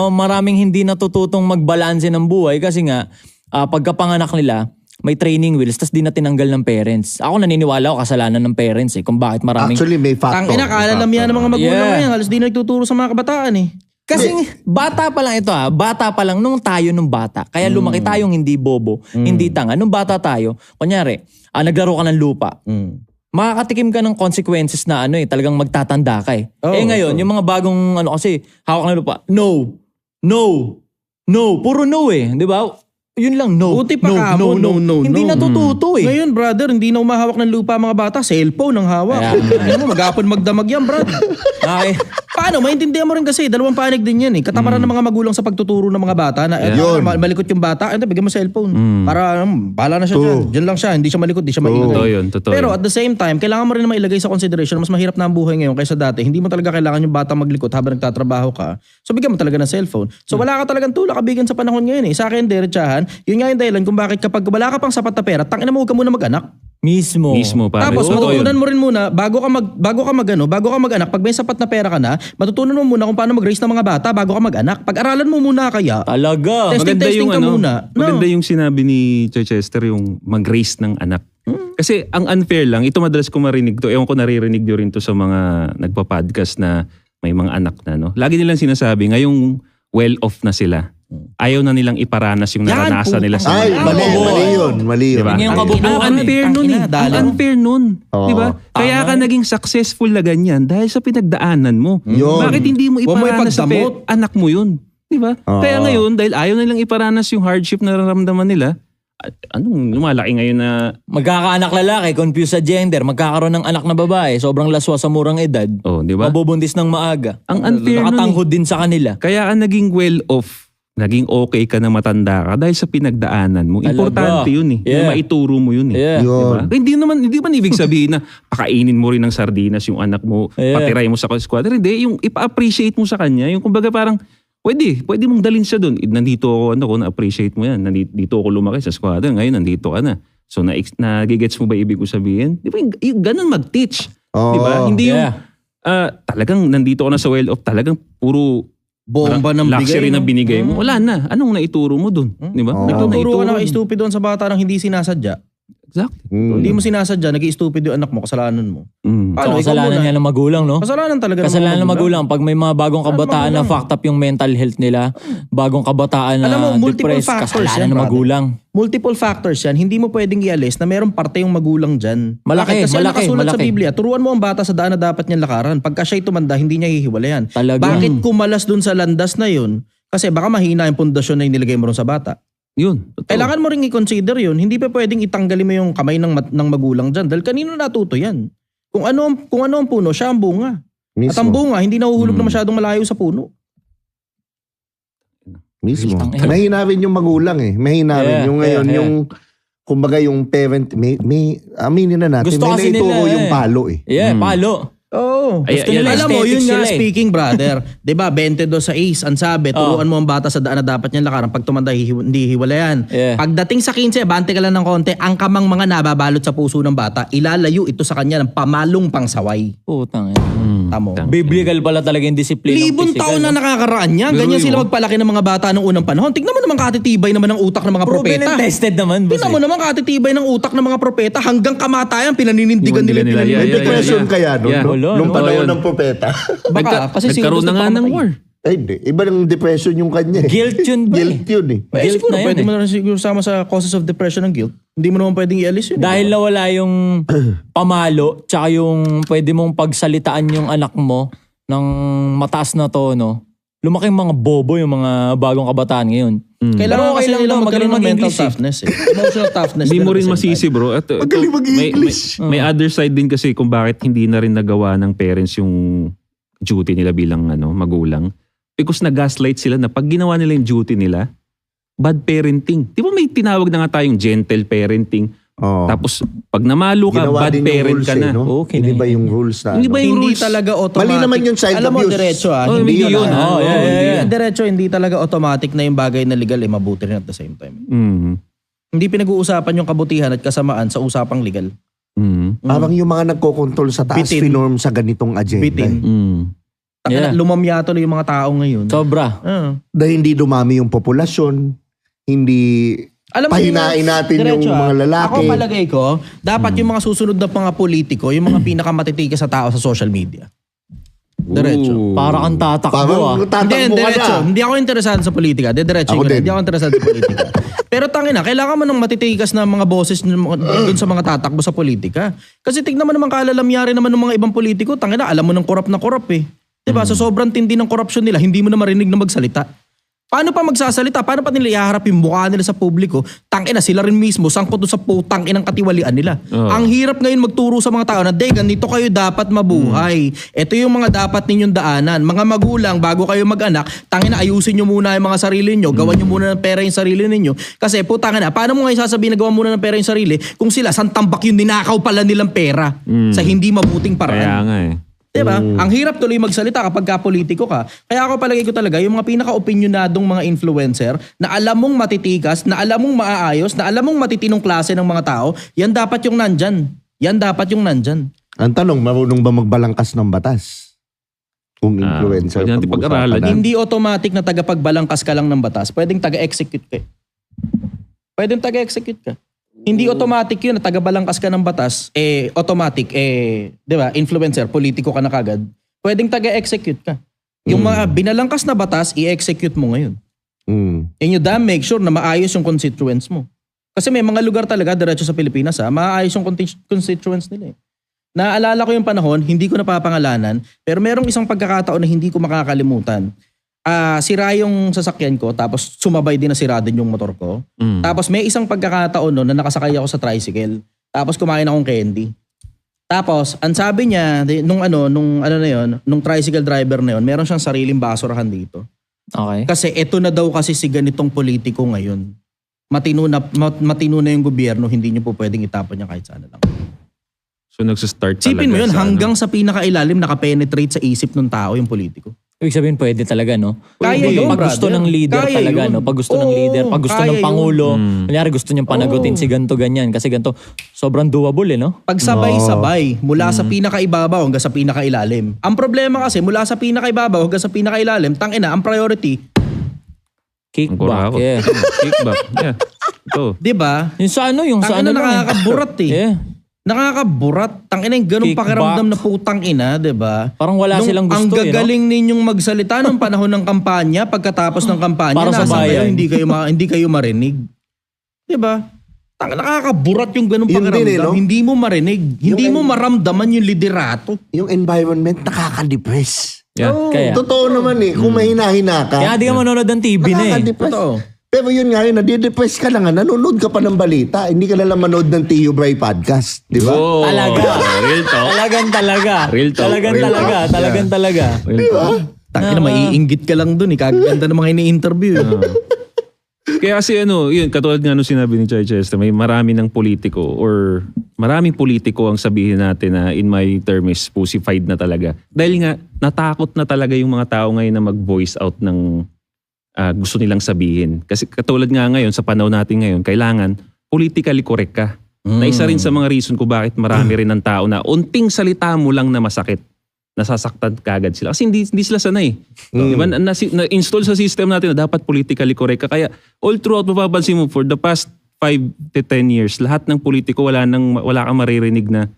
maraming hindi natututong magbalanse ng buhay kasi nga, pagkapanganak nila, may training wheels, tas di na tinanggal ng parents. Ako naniniwala ako kasalanan ng parents kung bakit maraming... Actually, may factor. Tangina, kaalam yan ng mga magulang ngayon. Halos di na nagtuturo sa mga kabataan Kasi bata pa lang ito bata pa lang nung tayo nung bata. Kaya lumaki tayong hindi bobo, hindi tanga. Nung bata tayo, kunyari, naglaro ka ng lupa. Makakatikim ka ng consequences na talagang magtatanda ka ngayon, yung mga bagong kasi hawak ng lupa, no, puro no di ba? Yun lang, no. Buti pa no. Hindi natututo Ngayon, brother, hindi na umahawak ng lupa mga bata. Cellphone ang hawak. Maghapon magdamag yan, brother. Okay. Paano? Maintindihan mo rin kasi. Dalawang panig din yan Katamaran ng mga magulang sa pagtuturo ng mga bata na malikot yung bata. Bigyan mo cellphone. Para bahala na siya dyan. Diyan lang siya. Hindi siya malikot, hindi siya maingay. Totoo Pero at the same time, kailangan mo rin na mailagay sa consideration na mas mahirap na ang buhay ngayon kaysa dati. Hindi mo talaga kailangan yung bata maglikot habang nagtatrabaho ka. So bigyan mo talaga ng cellphone. So wala ka talagang tulak kabigan sa panahon ngayon Sa akin, derechahan, yun nga yung dahilan kung bakit kapag wala ka pang sapat na pera, tangina mo, huwag ka muna mag-anak. Mismo, pare. Tapos matutunan mo rin muna, bago ka mag-anak, pag may sapat na pera ka na, matutunan mo muna kung paano mag-raise ng mga bata bago ka mag-anak. Pag-aralan mo muna kaya. Talaga. Testing ka muna. Maganda yung sinabi ni Chichester, yung mag-raise ng anak. Kasi ang unfair lang, ito madalas ko marinig to, ewan ko naririnig nyo rin to sa mga nagpa-podcast na may mga anak na Lagi nilang sinasabi, ngayong well-off na sila. ayaw na nilang iparanas yung naranasan nila sa Ay, mga mali yun. Diba? Yung kabubuan Ang unfair nun eh. Ang unfair nun. Diba? Kaya ka naging successful na ganyan dahil sa pinagdaanan mo. Yun. Bakit hindi mo iparanas sa anak mo yun? Diba? Kaya ngayon, dahil ayaw na nilang iparanas yung hardship na nararamdaman nila, anong lumalaki ngayon na... Magkakaanak lalaki, confused sa gender, magkakaroon ng anak na babae, sobrang laswa sa murang edad, diba? mabubuntis ng maaga. Ang unfair nakatanghod din sa kanila. Kaya ka naging well-off, naging okay ka na matanda ka dahil sa pinagdaanan mo. Importante yun eh. Yung maituro mo yun eh. Diba? Hindi naman ibig sabihin na pakainin mo rin ng sardinas yung anak mo, patiray mo sa squadron. Hindi, yung ipa-appreciate mo sa kanya. Yung kumbaga parang, Pwede mong dalhin siya doon. Nandito ako, na-appreciate mo yan. Nandito ako lumaki sa squadron. Ngayon, nandito ka na. So, nagigets mo ba ibig ko sabihin? Di ba, yung ganun mag-teach. Di ba? Hindi yung, talagang nandito ka na sa well-off, talagang puro bomba ng luxury na binigay mo. Wala na. Anong naituro mo doon? Di ba? Nagtuturo ka na stupid doon sa bata nang hindi sinasadya. Exactly. Hindi mo sinasadya, nag-i-stupid yung anak mo, kasalanan mo. So, kasalanan niya ng magulang, no? Kasalanan talaga ng magulang. Pag may mga bagong kabataan na fucked up yung mental health nila, bagong kabataan na depressed, kasalanan ng magulang. Multiple factors yan. Hindi mo pwedeng ialis na mayroong parte yung magulang dyan. Kasi nakasulat sa Biblia, turuan mo ang bata sa daan na dapat niyang lakaran. Pagka siya'y tumanda, hindi niya hihiwalayan. Bakit kumalas dun sa landas na yun? Kasi baka mahina yung pundasyon na inilagay mo ron sa bata. Yun. Kailangan mo ring i-consider yun. Hindi pa pwedeng itanggalin mo yung kamay ng magulang dyan. Dahil kanino natuto yan? Kung ano ang puno, siya ang bunga. Mismo. At ang bunga, hindi nahuhulog na masyadong malayo sa puno. Mismo. Mahina rin yung magulang eh. Mahina rin. Yung ngayon, yung kumbaga yung parent, may aminin na natin, gusto may naituro yung palo eh. Palo. Oo. Alam mo, yun nga speaking brother. Diba, 22 sa ace, ang sabi, turuan mo ang bata sa daan na dapat niyang lakaran. Pag tumanda, hindi hiwalayan. Pagdating sa 15, bante ka lang ng konti, ang kamang mga nababalot sa puso ng bata, ilalayo ito sa kanya ng pamalong pangsaway. Putang Tamo. Biblical pala talaga yung disiplina. Libon taon na nakakaraan niya. Ganyan sila magpalaki ng mga bata noong unang panahon. Tignan mo naman katitibay naman ng utak ng mga propeta. Proven and tested naman. Tignan mo naman katitibay ng utak ng mga propeta. Hanggang kamatayan, pinaninindigan nila. Depression kaya doon. Nung panahon ng propeta. Baka, kasi nagkaroon na nga ng war. Ay, hindi. Iba ng depression yung kanya. Guilt yun ba? Guilt yun eh. Siguro, pwede mo na siguro sama sa causes of depression ng guilt. Hindi mo naman pwedeng i-alis yun. Dahil nawala yung pamalo, tsaka yung pwede mong pagsalitaan yung anak mo ng mataas na tono, lumaking mga bobo yung mga bagong kabataan ngayon. Kailangan kasi nila magkaroon ng mental toughness eh. Emotional toughness. Hindi mo rin masisi bro. At magaling mag-English. May other side din kasi kung bakit hindi na rin nagawa ng parents yung duty nila bilang magulang. Because nag-gaslight sila na pag ginawa nila yung duty nila, bad parenting. Di ba may tinawag na nga tayong gentle parenting? Tapos pag namalo ka, ginawa bad parent ka na. No? Okay, hindi ba yung rules na? Hindi talaga automatic. Mali naman yung child alam abuse. Alam mo, diretso hindi yun. Diretso, hindi talaga automatic na yung bagay na legal mabuti rin at the same time. Hindi pinag-uusapan yung kabutihan at kasamaan sa usapang legal. Parang yung mga nagkokontrol sa taas finorm sa ganitong agenda. Bitin. Lumamyato na yung mga tao ngayon. Sobra. Dahil hindi dumami yung populasyon, hindi pahinain natin yung mga lalaki. Ako palagay ko, dapat yung mga susunod na mga politiko, yung mga pinakamatitikas sa tao sa social media. Diretso. Para kang tatakbo Hindi ako interesado sa politika. Diretso. Hindi ako interesado sa politika. Pero tangina, kailangan mo ng matitikas na mga boses dun sa mga tatakbo sa politika. Kasi tignan mo naman kalalamyari naman ng mga ibang politiko, tangina, alam mo ng korap na korap eh. Diba? Sa sobrang tindi ng korupsyon nila, hindi mo na marinig na magsalita. Paano pa magsasalita? Paano pa nila ihaharap yung mukha nila sa publiko? Tangina, sila rin mismo, sangkot sa putang inang katiwalian nila. Ang hirap ngayon magturo sa mga tao na, ganito kayo dapat mabuhay. Ito yung mga dapat ninyong daanan. Mga magulang, bago kayo mag-anak, tangina, ayusin nyo muna yung mga sarili nyo. Gawan nyo muna ng pera yung sarili ninyo. Kasi tangina, paano mo ngayon sasabihin na gawan muna ng pera yung sarili kung sila, santambak yung ninakaw pala nilang pera sa hindi mabuting paraan. Kaya nga eh. Diba? Ang hirap tuloy magsalita kapag ka-politiko ka. Kaya ako palagay ko talaga, yung mga pinaka-opinionadong mga influencer na alam mong matitikas, na alam mong maaayos, na alam mong matitinong klase ng mga tao, yan dapat yung nandyan. Yan dapat yung nandyan. Ang tanong, marunong ba magbalangkas ng batas? Kung influencer hindi automatic na tagapagbalangkas ka lang ng batas. Pwedeng taga-execute ka. Pwedeng taga-execute ka. Hindi automatic yun na taga-balangkas ka ng batas, automatic, di ba, influencer, politiko ka na kagad. Pwedeng taga-execute ka. Yung mga binalangkas na batas, i-execute mo ngayon. And you damn make sure na maayos yung constituents mo. Kasi may mga lugar talaga, diretso sa Pilipinas maayos yung constituents nila eh. Naalala ko yung panahon, hindi ko napapangalanan, pero merong isang pagkakataon na hindi ko makakalimutan. Sira yung sasakyan ko, tapos sumabay din na sira din yung motor ko. Tapos may isang pagkakataon no, na nakasakay ako sa tricycle. Tapos kumain akong candy. Tapos, ang sabi niya, nung tricycle driver na yun, meron siyang sariling basurahan dito. Okay. Kasi eto na daw kasi si ganitong politiko ngayon. Matino na yung gobyerno, hindi niyo po pwedeng itapon niya kahit saan lang. So nagsistart talaga. Sipin mo yun, hanggang sa pinakailalim nakapenetrate sa isip ng tao yung politiko. Ibig sabihin pwede talaga, no? Kaya yun, pag gusto ng leader kaya talaga, yun. no? Pag gusto ng leader, pag gusto ng pangulo, kunyari gusto niyang panagutin si ganto ganyan kasi ganto sobrang doable no? Pag sabay-sabay, mula sa pinakaibabaw hanggang sa pinakailalim. Ang problema kasi, mula sa pinakaibabaw hanggang sa pinakailalim, tangina, ang priority, kickback. Yeah. Kickback. Yeah. Ito. diba? Yung sa ano, yung sa ano lang. Nakakaburat eh. Yeah. Nakakaburat. Tangina yung ganung Kickback. pakiramdam na putang ina, diba? Parang wala silang gusto, ang no? gagaling ninyong magsalita nung panahon ng kampanya, pagkatapos ng kampanya, Para sa nasa kayo, bayan. hindi kayo marinig. Diba? Nakakaburat yung ganung Yun din pakiramdam. no? Hindi mo marinig. Hindi mo maramdaman yung liderato. Yung environment nakaka-depress. Yeah. Kaya. Totoo naman eh, kung mahina-hina ka. Kaya di ka manonood ng TV na eh. Nakaka-depress. Totoo. Pero yun nga yun, nadidepress ka na nga, nanonood ka pa ng balita, hindi ka na lang manood ng Tio Bray podcast, di ba? Oh, Talaga. Real talk. Talagang talaga. Real talk. Talagang Real talaga. talk. Talagang talaga. Real talk. Tangina, maiinggit ka lang dun eh. Kaganda ng mga ini-interview. Kaya kasi yun, katulad nga nung sinabi ni Chai Chester, may marami ng politiko or maraming politiko ang sabihin natin na in my term is pussified na talaga. Dahil nga, natakot na talaga yung mga tao ngayon na mag-voice out ng gusto nilang sabihin. Kasi katulad nga ngayon, sa panahon natin ngayon, kailangan politically correct ka. Na isa rin sa mga reason kung bakit marami rin ng tao na unting salita mo lang na masakit, nasasaktan kagad sila. Kasi hindi sila sanay. Diba? Na-install sa system natin na dapat politically correct ka. Kaya all throughout, mapapansin mo, for the past 5 to 10 years, lahat ng politiko wala kang maririnig na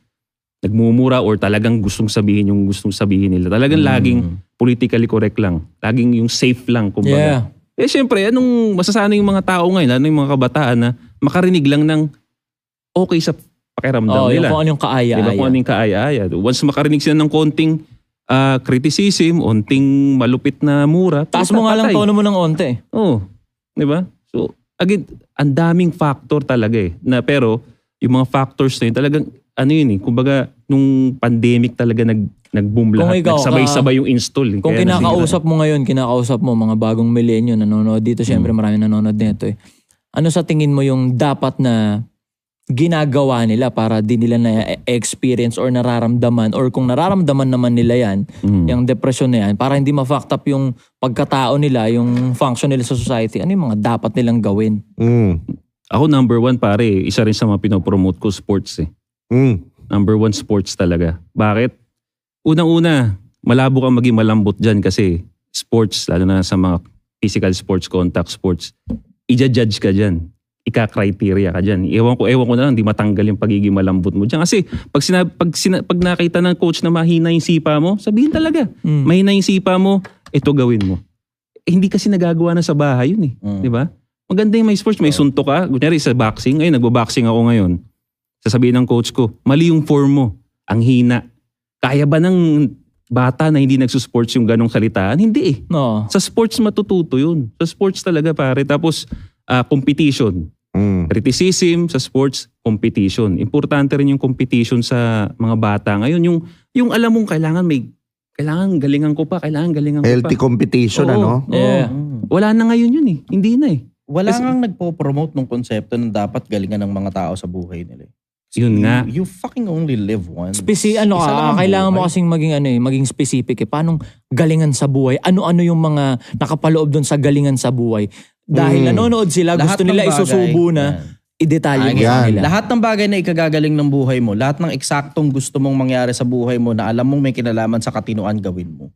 nagmumura or talagang gustong sabihin yung gustong sabihin nila. Talagang laging politically correct lang. Laging yung safe lang, kumbaga. Yeah. Siyempre, anong masasana yung mga tao ngayon, yung mga kabataan na makarinig lang ng okay sa pakiramdam nila. Yung kung anong kaaya-aya. Diba? Kung anong kaaya-aya. Once makarinig sila ng konting criticism, onting malupit na mura, Taas mo nga lang tono mo ng onte. Oo. Diba? So, again, ang daming factor talaga eh. Pero, yung mga factors na yun, talagang, kumbaga, nung pandemic talaga nag-boom lahat. Nagsabay-sabay yung install. Kung kinakausap mo ngayon, mga bagong millennial nanonood dito, syempre marami nanonood nito eh. Ano sa tingin mo yung dapat na ginagawa nila para di nila na-experience or nararamdaman or kung nararamdaman naman nila yan, yung depression na yan, para hindi ma-fucked up yung pagkatao nila, yung function nila sa society, ano yung mga dapat nilang gawin? Ako number 1 pare, isa rin sa mga pinopromote ko, sports eh. Number 1 sports talaga. Bakit? Unang-una, malabo kang maging malambot dyan kasi sports, lalo na sa mga physical sports, contact sports, i-judge ka dyan. Ika-criteria ka dyan. Ewan ko na lang, di matanggal yung pagiging malambot mo dyan. Kasi pag nakita ng coach na mahina yung sipa mo, sabihin talaga, mahina yung sipa mo, ito gawin mo. Hindi kasi nagagawa na sa bahay yun eh. Di ba? Maganda yung may sports, may suntok ka. Kunyari sa boxing, ngayon nagbo-boxing ako ngayon. Sasabihin ng coach ko, mali yung form mo, ang hina. Kaya ba ng bata na hindi nagsusports yung ganong salitaan? Hindi eh. No. Sa sports matututo yun. Sa sports talaga pare. Tapos competition. Criticism sa sports, competition. Importante rin yung competition sa mga bata. Ngayon, yung alam mong kailangan galingan ko pa. Healthy competition, Oo. Yeah. Wala na ngayon yun eh. Hindi na eh. Wala nang nagpo-promote ng konsepto na dapat galingan ng mga tao sa buhay nila. Yun nga. You fucking only live once. Kailangan mo kasing maging specific eh. Paano galingan sa buhay? Ano-ano yung mga nakapaloob doon sa galingan sa buhay? Dahil nanonood sila, Lahat gusto nila ng bagay, isusubo na i-detalye mo sa nila. Lahat ng bagay na ikagagaling ng buhay mo, lahat ng eksaktong gusto mong mangyari sa buhay mo na alam mong may kinalaman sa katinuan, gawin mo.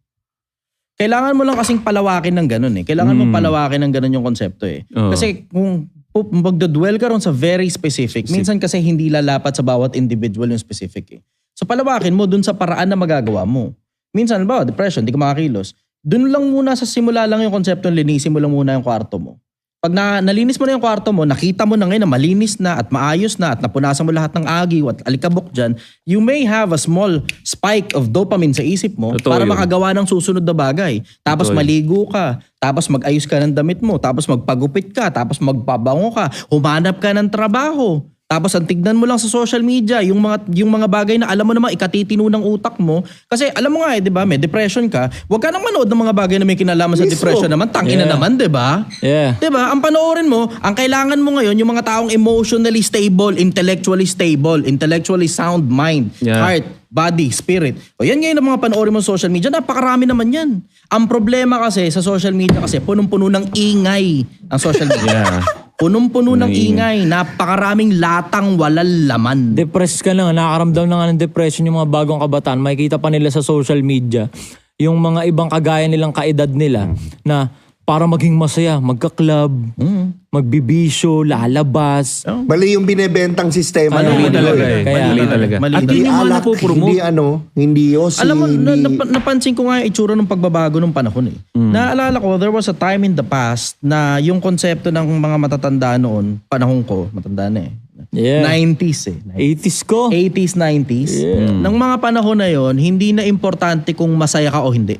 Kailangan mo lang kasing palawakin ng ganun eh. Kailangan mo palawakin ng ganun yung konsepto eh. Kasi kung magdadwell ka ron sa very specific, minsan kasi hindi lalapat sa bawat individual yung specific eh. So palawakin mo dun sa paraan na magagawa mo. Minsan ba, depression, di ka makakilos. Doon lang muna sa simula lang yung konsepto, linisin mo lang muna yung kwarto mo. Pag nalinis mo na yung kwarto mo, nakita mo na ngayon na malinis na at maayos na at napunasan mo lahat ng agiw at alikabok dyan, you may have a small spike of dopamine sa isip mo para makagawa ng susunod na bagay. Tapos maligo ka, tapos mag-ayos ka ng damit mo, tapos magpagupit ka, tapos magpabango ka, humanap ka ng trabaho. Tapos ang tignan mo lang sa social media, yung mga bagay na alam mo naman ikatitino ng utak mo. Kasi alam mo nga 'di ba, may depression ka. Huwag ka nang manood ng mga bagay na may kinalaman sa depression naman. Tangina naman, 'di ba? Yeah. 'Di ba? Ang panoorin mo, ang kailangan mo ngayon yung mga taong emotionally stable, intellectually sound mind, heart, body, spirit. O yan ngayon ang mga panoorin mo sa social media, napakarami naman yan. Ang problema kasi sa social media kasi punong-puno ng ingay ang social media. Punong-puno ng ingay, napakaraming latang walang laman. Depressed ka na, nakakaramdam na nga ng depression yung mga bagong kabataan. Makikita pa nila sa social media yung mga ibang kagaya nilang kaedad nila na para maging masaya, magka-club, magbibisyo, lalabas. Mali yung binebentang sistema. Mali talaga. At yun yung mga napopromote. Hindi yosi. Alam mo, napansin ko nga yung itsura ng pagbabago ng panahon eh. Naalala ko, there was a time in the past na yung konsepto ng mga matatanda noon, panahon ko, matanda na eh. Yeah. 90s eh. 80s ko. 80s, 90s. Yeah. Nang mga panahon na yon, hindi na importante kung masaya ka o hindi.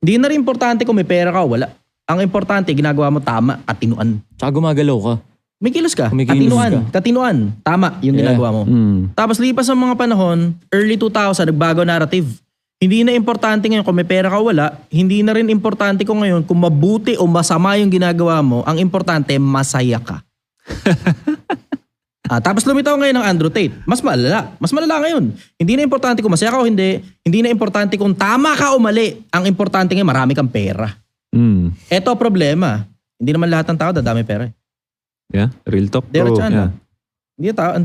Hindi na rin importante kung may pera ka o wala. Ang importante, ginagawa mo tama, katinuan. Tsaka gumagalaw ka. May kilos ka. Kumikilos Katinuan. Tama yung ginagawa mo. Tapos lipas ang mga panahon, early 2000, nagbago narrative. Hindi na importante ngayon kung may pera ka o wala. Hindi na rin importante kung ngayon kung mabuti o masama yung ginagawa mo. Ang importante, masaya ka. Tapos lumitaw ngayon ng Andrew Tate. Mas malala. Mas malala ngayon. Hindi na importante kung masaya ka o hindi. Hindi na importante kung tama ka o mali. Ang importante ngayon, marami kang pera. Ito problema. Hindi naman lahat ng tao dadami pera. Yeah, real talk. Hindi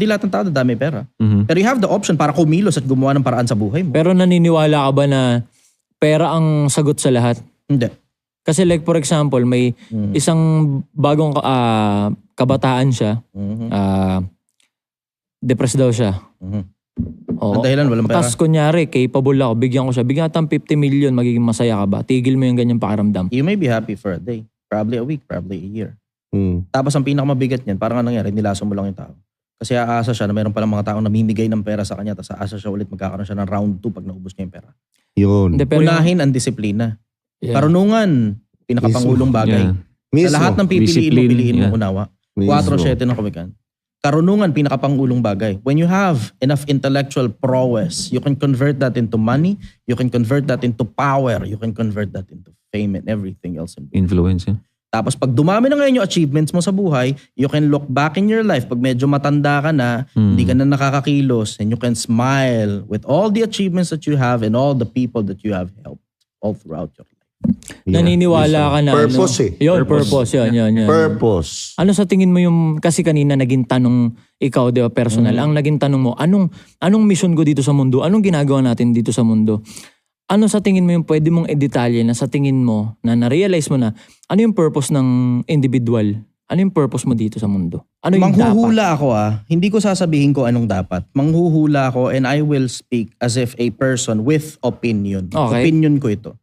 lahat ng tao dadami pera. Pero you have the option para kumilos at gumawa ng paraan sa buhay mo. Pero naniniwala ka ba na pera ang sagot sa lahat? Hindi. Kasi like for example, may isang bagong kabataan siya. Depressed daw siya. Ang dahilan, walang pera. Tapos kunyari, capable ako, bigyan ko siya. Bigyan natin 50 million, magiging masaya ka ba? Tigil mo yung ganyang pakiramdam. You may be happy for a day. Probably a week, probably a year. Tapos ang pinakamabigat niyan, parang nangyari, nilaso mo lang yung tao. Kasi aasa siya na mayroon palang mga taong namimigay ng pera sa kanya, tapos aasa siya ulit magkakaroon siya ng round 2 pag naubos niya yung pera. Yun. Unahin ang disiplina. Karunungan, pinakapangulong bagay. Sa lahat ng pipiliin mo unawa. 4-7 ng Komikan. Karunungan, pinakapangulong bagay. When you have enough intellectual prowess, you can convert that into money, you can convert that into power, you can convert that into fame and everything else. Influence, yeah. Tapos pag dumami na ngayon yung achievements mo sa buhay, you can look back in your life. Pag medyo matanda ka na, hindi ka na nakakakilos, and you can smile with all the achievements that you have and all the people that you have helped all throughout your life. Naniniwala ka na purpose purpose yun. Purpose. Ano sa tingin mo yung, kasi kanina naging tanong ikaw, di ba, personal, ang naging tanong mo, anong mission ko dito sa mundo? Anong ginagawa natin dito sa mundo? Ano sa tingin mo yung pwede mong i-detalye na sa tingin mo, na na-realize mo na, ano yung purpose ng individual? Ano yung purpose mo dito sa mundo? Ano yung Manghuhula dapat? Ako hindi ko sasabihin ko anong dapat. Manghuhula ako and I will speak as if a person with opinion. Okay. Opinion ko ito.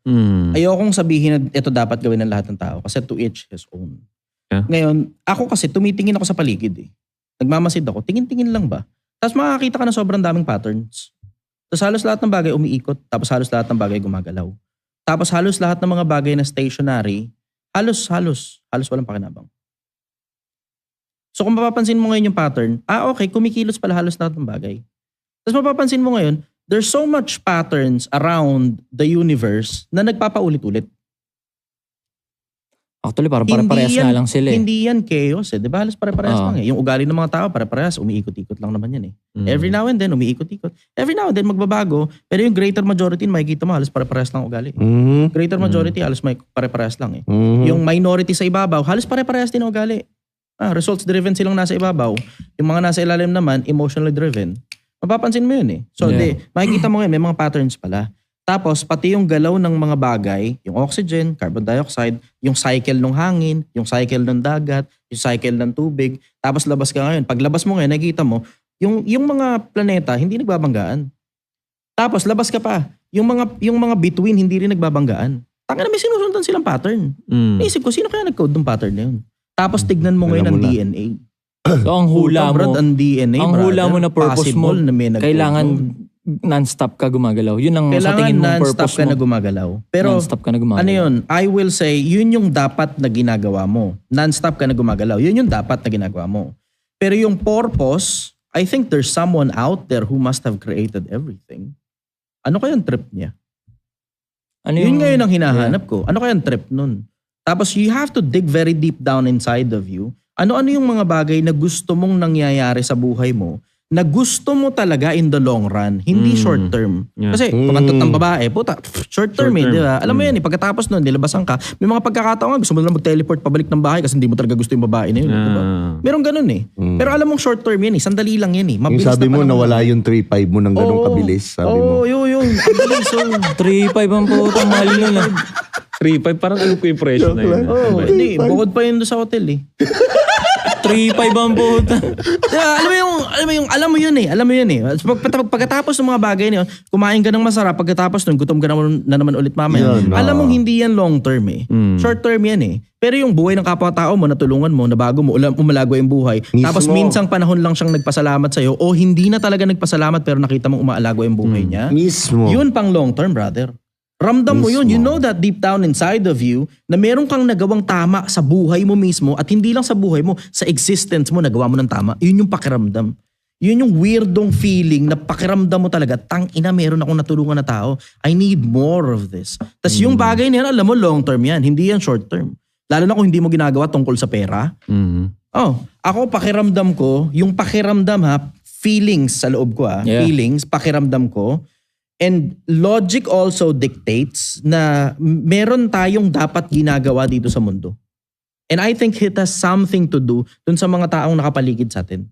Ayokong sabihin na ito dapat gawin ng lahat ng tao kasi to each his own. Yeah. Ngayon, ako kasi tumitingin ako sa paligid eh. Nagmamasid ako, tingin-tingin lang ba? Tapos makakita ka na sobrang daming patterns. Tapos halos lahat ng bagay umiikot, tapos halos lahat ng bagay gumagalaw. Tapos halos lahat ng mga bagay na stationary, halos walang pakinabang. So kung mapapansin mo ngayon yung pattern, okay, kumikilos pala halos lahat ng bagay. Tapos mapapansin mo ngayon, there's so much patterns around the universe na nagpapaulit-ulit. Actually, parang pare-parehas na lang sila eh. Hindi yan chaos eh. Di ba? Halos pare-parehas lang eh. Yung ugali ng mga tao, pare-parehas, umiikot-ikot lang naman yan eh. Every now and then, umiikot-ikot. Every now and then, magbabago. Pero yung greater majority, makikita mo, halos pare-parehas lang ugali. Greater majority, halos pare-parehas lang eh. Yung minority sa ibabaw, halos pare-parehas din ugali. Results driven silang nasa ibabaw. Yung mga nasa ilalim naman, emotionally driven. Mapapansin mo yun eh. So, makikita mo ngayon, may mga patterns pala. Tapos, pati yung galaw ng mga bagay, yung oxygen, carbon dioxide, yung cycle ng hangin, yung cycle ng dagat, yung cycle ng tubig. Tapos, labas ka ngayon. Pag labas mo ngayon, nakikita mo, yung mga planeta, hindi nagbabanggaan. Tapos, labas ka pa. Yung mga between, hindi rin nagbabanggaan. Tanga na may sinusundan silang pattern. Naisip ko, sino kaya nag-code ng pattern na yun? Tapos tignan mo ngayon ang DNA. So ang hula mo, ang DNA, ang hula mo na purpose mo, na kailangan non-stop ka gumagalaw. Yun ang sa tingin mo purpose mo. non-stop ka na gumagalaw. Pero non-stop ka na gumagalaw. ano yun, I will say, yun yung dapat na ginagawa mo. Non-stop ka na gumagalaw. Yun yung dapat na ginagawa mo. Pero yung purpose, I think there's someone out there who must have created everything. Ano kayang trip niya? Ano yun ngayon ang hinahanap ko. Ano kayang trip nun? Tapos you have to dig very deep down inside of you. Ano-ano yung mga bagay na gusto mong nangyayari sa buhay mo na gusto mo talaga in the long run, hindi short term. Yeah. Kasi pakantot ng babae, puta, short term di ba? Alam mo yan, pagkatapos nun, nilabasan ka, may mga pagkakataon nga, gusto mo lang mag-teleport pabalik ng bahay kasi hindi mo talaga gusto yung babae na yun. Diba? Meron ganun eh. Pero alam mong short term yan eh, sandali lang yan eh. Mabilis yung sabi na mo, nawala yung 3.5 mo ng ganung kabilis. Sabi mo. Yun. Mabilis, 3.5 ang putang mahal nun ah. 3.5, parang ano ko yung presyo na yun. Hindi, bukod pa yun doon sa hotel eh. 3.5 ang puta. Alam mo yun eh. Pagkatapos ng mga bagay na yun, kumain ka ng masarap, pagkatapos nun, gutom ka na naman ulit mamaya. Alam mong hindi yan long term eh. Short term yan eh. Pero yung buhay ng kapwa-tao mo, natulungan mo, nabago mo, umalago yung buhay. Mismo. Tapos minsang panahon lang siyang nagpasalamat sa'yo o hindi na talaga nagpasalamat pero nakita mong umaalago yung buhay niya. Mismo. Yun pang long term, brother. Ramdam mo yun. You know that deep down inside of you na meron kang nagawang tama sa buhay mo mismo at hindi lang sa buhay mo, sa existence mo nagawa mo ng tama. Yun yung pakiramdam. Yun yung weirdong feeling na pakiramdam mo talaga, tang ina, meron akong natulungan na tao. I need more of this. Tapos yung bagay na yan, alam mo, long term yan. Hindi yan short term. Lalo na kung hindi mo ginagawa tungkol sa pera. Ako pakiramdam ko, yung pakiramdam feelings sa loob ko feelings, pakiramdam ko. And logic also dictates na meron tayong dapat ginagawa dito sa mundo. And I think it has something to do dun sa mga taong nakapaligid sa atin.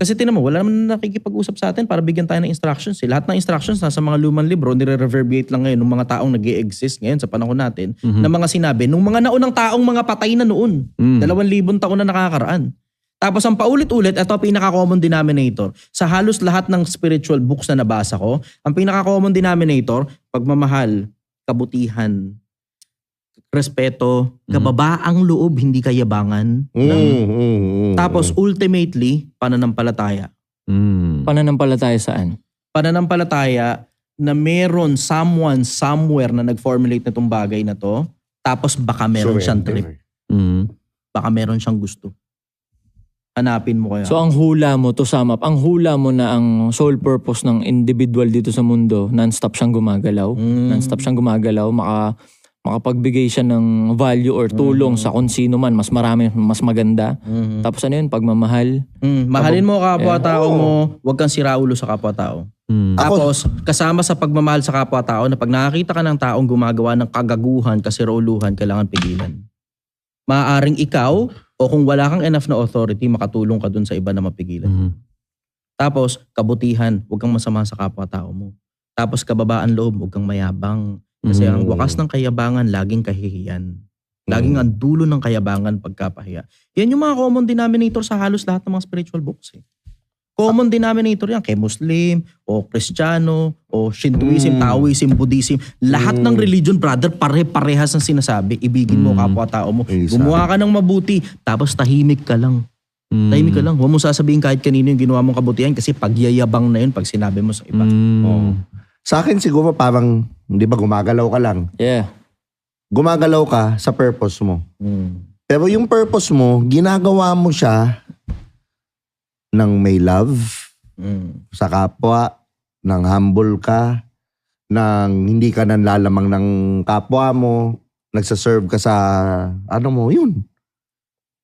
Kasi tinan mo, wala naman nakikipag-usap sa atin para bigyan tayo ng instructions. Lahat ng instructions nasa mga lumang libro, nire-reverberate lang ngayon ng mga taong nag-i-exist ngayon sa panahon natin na mga sinabi nung mga naunang taong mga patay na noon. 2,000 taon na nakakaraan. Tapos ang paulit-ulit, ito ang pinaka-common denominator. Sa halos lahat ng spiritual books na nabasa ko, ang pinaka-common denominator, pagmamahal, kabutihan, respeto, kababaang loob, hindi kayabangan. Tapos ultimately, pananampalataya. Pananampalataya saan? Pananampalataya na meron someone somewhere na nag-formulate na itong bagay na to, tapos baka meron siyang trip. Baka meron siyang gusto. Hanapin mo kaya. So ang hula mo, to sum up, ang hula mo na ang sole purpose ng individual dito sa mundo, non-stop siyang gumagalaw. Non-stop siyang gumagalaw, makapagbigay siya ng value or tulong sa kung sino man, mas marami, mas maganda. Tapos ano yun, pagmamahal. Mahalin mo kapwa-tao mo, huwag kang siraulo sa kapwa-tao. Tapos kasama sa pagmamahal sa kapwa-tao na pag nakakita ka ng taong gumagawa ng kagaguhan, kasirauluhan, kailangan pigilan. Maaaring ikaw, o kung wala kang enough na authority, makatulong ka dun sa iba na mapigilan. Tapos, kabutihan, huwag kang masama sa kapwa-tao mo. Tapos, kababaan loob, huwag kang mayabang. Kasi ang wakas ng kayabangan, laging kahihiyan. Laging ang dulo ng kayabangan pagkapahiya. Yan yung mga common denominator sa halos lahat ng mga spiritual books. Common denominator yan kay Muslim, o Kristiyano, o Shintoism, Taoism, Buddhism. Lahat ng religion, brother, pare-parehas ang sinasabi. Ibigin mo kapwa-tao mo. Gumawa ka ng mabuti, tapos tahimik ka lang. Tahimik ka lang. Huwag mo sasabihin kahit kanino yung ginawa mong kabutihan kasi pagyayabang na yun pag sinabi mo sa iba. Sa akin siguro parang, hindi ba gumagalaw ka lang? Yeah. Gumagalaw ka sa purpose mo. Pero yung purpose mo, ginagawa mo siya ng may love sa kapwa, ng humble ka, ng hindi ka nanlalamang ng kapwa mo, nagsaserve ka sa yun.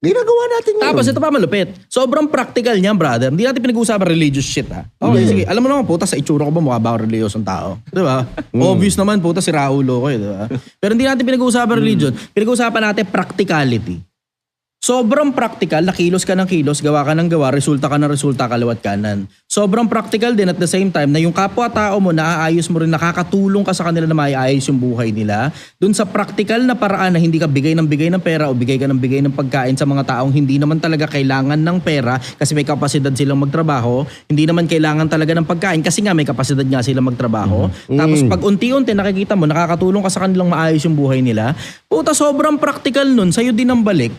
Ginagawa natin yun. Tapos ito pa malupit. Sobrang practical niyan, brother. Hindi natin pinag-uusapan religious shit Okay, sige. Alam mo naman, puta, sa itsura ko ba mukha ba ako reliyosong tao? Diba? Obvious naman, puta, si Raulo ko diba? Pero hindi natin pinag-uusapan religion. Pinag-uusapan natin practicality. Sobrang practical, na kilos ka ng kilos, gawa ka ng gawa, resulta ka ng resulta, kaliwat kanan. Sobrang practical din at the same time na yung kapwa-tao mo, naaayos mo rin, nakakatulong ka sa kanila na maiayos yung buhay nila. Doon sa practical na paraan na hindi ka bigay ng pera o bigay ka ng bigay ng pagkain sa mga taong hindi naman talaga kailangan ng pera kasi may kapasidad silang magtrabaho, hindi naman kailangan talaga ng pagkain kasi nga may kapasidad nga silang magtrabaho. Tapos pag unti-unti nakikita mo, nakakatulong ka sa kanilang maayos yung buhay nila. Puta, sobrang practical nun, sa'yo din ang balik.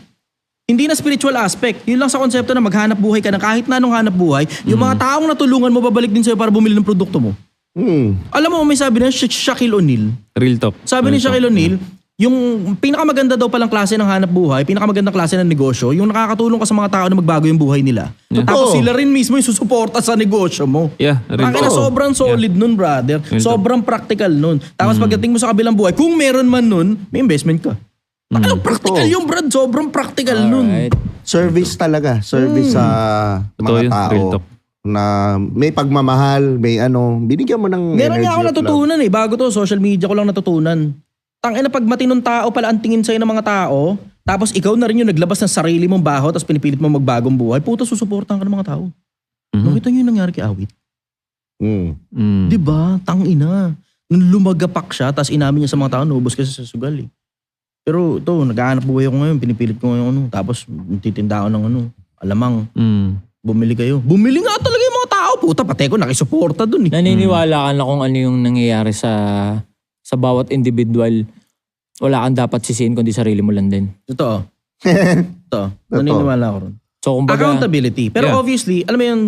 Hindi na spiritual aspect. Yun lang sa konsepto na maghanap buhay ka na kahit na anong hanap buhay, yung mga taong natulungan mo, babalik din sa'yo para bumili ng produkto mo. Alam mo, may sabi na Shaquille O'Neal. Real talk. Sabi ni Shaquille O'Neal, yung pinakamaganda daw palang klase ng hanap buhay, pinakamagandang klase ng negosyo, yung nakakatulong ka sa mga tao na magbago yung buhay nila. Tapos sila rin mismo yung susuporta sa negosyo mo. Yeah, real Bakit na sobrang solid nun, brother. Sobrang practical nun. Tapos pagdating mo sa kabilang buhay, kung meron man nun, may investment ka. Ano, practical yung brad. Sobrang practical nun. Service talaga. Service sa mga tao. Na may pagmamahal, may binigyan mo ng meron energy nga ako natutunan bago to, social media ko lang natutunan. Tangina, pag matinong tao pala ang tingin sa'yo ng mga tao, tapos ikaw na rin yung naglabas ng sarili mong baho, tapos pinipilit mo magbagong buhay, puta, susuportahan ka ng mga tao. Nakita nyo yung nangyari kay Awit? Diba? Tangina. Nung lumagapak siya, tapos inamin niya sa mga tao, naubos kasi sa sugal Pero ito, nag-aanap buhay ako ngayon, pinipilit ko ngayon tapos titinda ako ng alamang. Bumili kayo. Bumili nga talaga yung mga tao. Puta, pati ko nakisuporta dun Naniniwala ka na kung ano yung nangyayari sa bawat individual. Wala kang dapat sisihin kundi sarili mo lang din. Totoo. Naniniwala ako ron. So, kumbaga, accountability. Pero obviously, alam mo yun,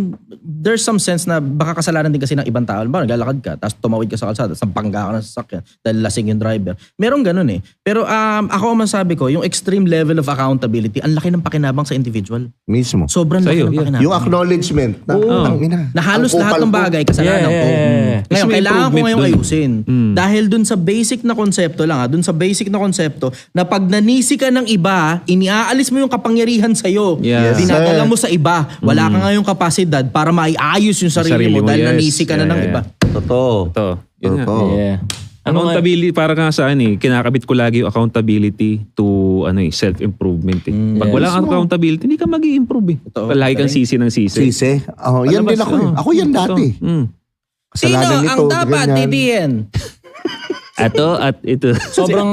there's some sense na baka kasalanan din kasi ng ibang tao. Ba, naglalakad ka, tapos tumawid ka sa kalsada, tapos nampangga ka ng sasakyan dahil lasing yung driver. Meron ganun Pero ako ang masabi ko, yung extreme level of accountability, ang laki ng pakinabang sa individual. Mismo. Sobrang laki ng pakinabang. Yung acknowledgement na halos lahat ng bagay kasalanan ko. Ngayon, kailangan ko ngayong ayusin. Dahil dun sa basic na konsepto lang, na pag nanisi ka ng iba, iniaalis mo yung kapangyarihan sa'yo. Dinadala mo sa iba. Wala ka ngayong kapasidad para maiayos yung sarili mo dahil nanisi ka na ng iba. Totoo. Accountability, para nga sa kinakabit ko lagi yung accountability to self-improvement. Pag wala kang accountability, hindi ka mag-i-improve. Lagi kang sisi ng sisi. Sisi? Yan din ako. Ako yan dati. Sino ang dapat titihin? Ato at ito. Sobrang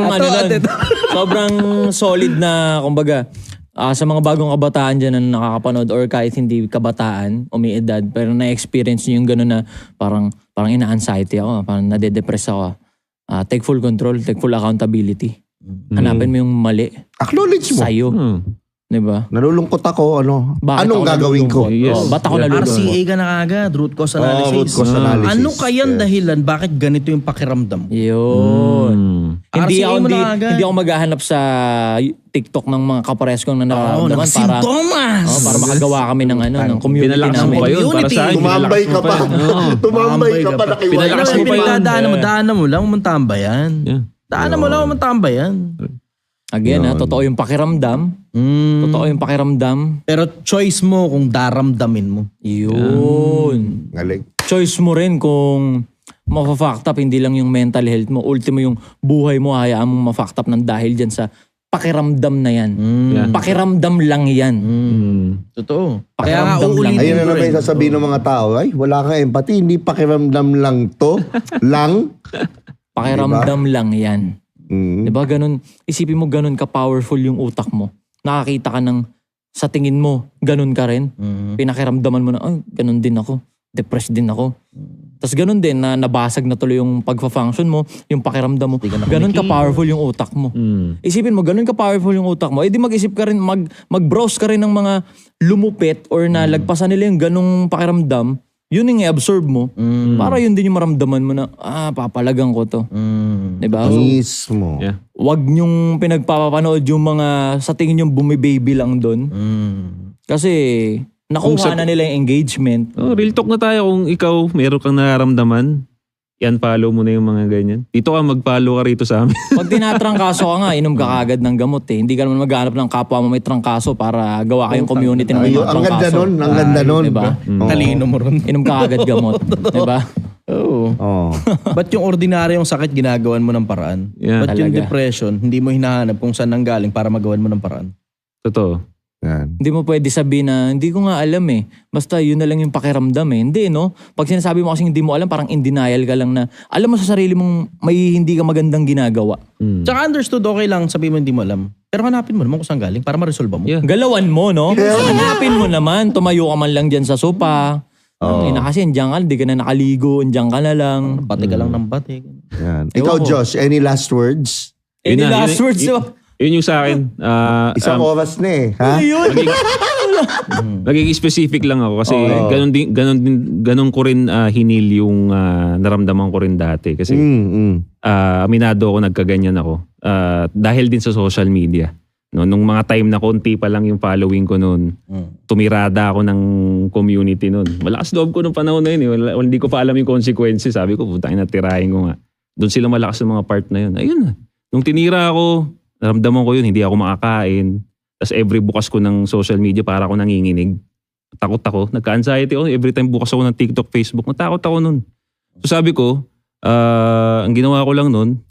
sobrang solid na, kumbaga, sa mga bagong kabataan dyan na nakakapanood or kahit hindi kabataan, umiedad, pero na-experience nyo yung gano'n na parang ina-anxiety ako, parang nade-depress ako. Take full control, take full accountability. Hanapin mo yung mali. Acknowledge mo. Sa'yo. Diba? Nalulungkot ako, anong gagawin ko? Ba't ako nalulungkot? RCA ka na agad, root cause analysis. Root cause analysis. Ano kayang dahilan bakit ganito yung pakiramdam? Yun. Hindi RCA ako maghahanap sa TikTok ng mga kapares kong na nakaramdaman para makagawa kami ng community Pinalakas namin. mo pa yun para sa akin. Tumambay ka pa. Tumambay ka pa. Pinalakas mo pa yun. Daanan mo lang, umuntambayan. Daanan mo lang, umuntambayan. Again, totoo yung pakiramdam. Totoo yung pakiramdam. Pero choice mo kung daramdamin mo. Yun. Galing. Choice mo rin kung ma-fact up, hindi lang yung mental health mo. Ultimo yung buhay mo, hayaan mong ma-fact up ng dahil dyan sa pakiramdam na yan. Pakiramdam lang yan. Totoo. Kaya nga uulitin ayun na naman yung sasabihin ng mga tao, ay, wala kang empathy, hindi pakiramdam lang to. Pakiramdam lang yan. Diba ganun, isipin mo ganun ka-powerful yung utak mo. Nakakita ka ng, sa tingin mo, ganun ka rin. Pinakiramdaman mo na, ay, ganun din ako. Depressed din ako. Tapos ganun din, na nabasag na tuloy yung pagfa-function mo, yung pakiramdam mo. Ganun ka-powerful yung utak mo. Isipin mo, ganun ka-powerful yung utak mo. Eh di mag-isip ka rin, mag-browse ka rin ng mga lumupit or na lagpasan nila yung ganung pakiramdam. Yun yung i-absorb mo. Para yun din yung maramdaman mo na, papalagang ko to. Diba? Mismo. Wag nyong pinagpapanood yung mga sa tingin yung bumibaby lang doon. Kasi nakuha na nila yung engagement. Real talk na tayo kung ikaw meron kang nararamdaman. Yan, follow mo na yung mga ganyan. Dito ka, mag-follow ka rito sa amin. Pag tinatrangkaso ka nga, inom ka kagad ng gamot Hindi ka naman maghanap ng kapwa mo may trangkaso para gawa kayong community na may mga trangkaso. Ang ganda nun. Diba? Talino mo ron. Inom ka agad gamot. Diba? Oo. Ba't yung ordinaryong sakit ginagawan mo ng paraan? Ba't yung depression, hindi mo hinahanap kung saan nanggaling para magawan mo ng paraan? Totoo. Yan. Hindi mo pwede sabihin na, hindi ko nga alam eh. Basta yun na lang yung pakiramdam eh. Hindi, no? Pag sinasabi mo kasi hindi mo alam, parang in denial ka lang na, alam mo sa sarili mong may hindi ka magandang ginagawa. Tsaka understood, okay lang, sabihin mo hindi mo alam. Pero hanapin mo naman kung saan galing para ma-resolve mo. Yeah. Galawan mo, no? Hanapin mo naman, tumayo ka man lang dyan sa sopa. Kasi andyan ka, hindi ka na nakaligo, andyan ka na lang. Bati ka lang ng bati. Yan. Ikaw, Josh, any last words? Any last words, no? Yun yung sa akin. Isang oras na eh. Ha? Magiging specific lang ako kasi ganun ko rin hinil yung naramdaman ko rin dati. Kasi aminado ako, nagkaganyan ako. Dahil din sa social media. No, nung mga time na konti pa lang yung following ko noon, tumirada ako ng community noon. Malakas loob ko nung panahon na yun. Hindi ko pa alam yung consequences. Sabi ko, putangin na, tirahin ko nga. Doon sila malakas ng mga part na yun. Ayun na. Nung tinira ako, naramdaman ko yun, hindi ako makakain. Tapos every bukas ko ng social media, para ako nanginginig. Takot ako. Nagka-anxiety ako. Every time bukas ako ng TikTok, Facebook, natakot ako nun. So sabi ko, ang ginawa ko lang nun,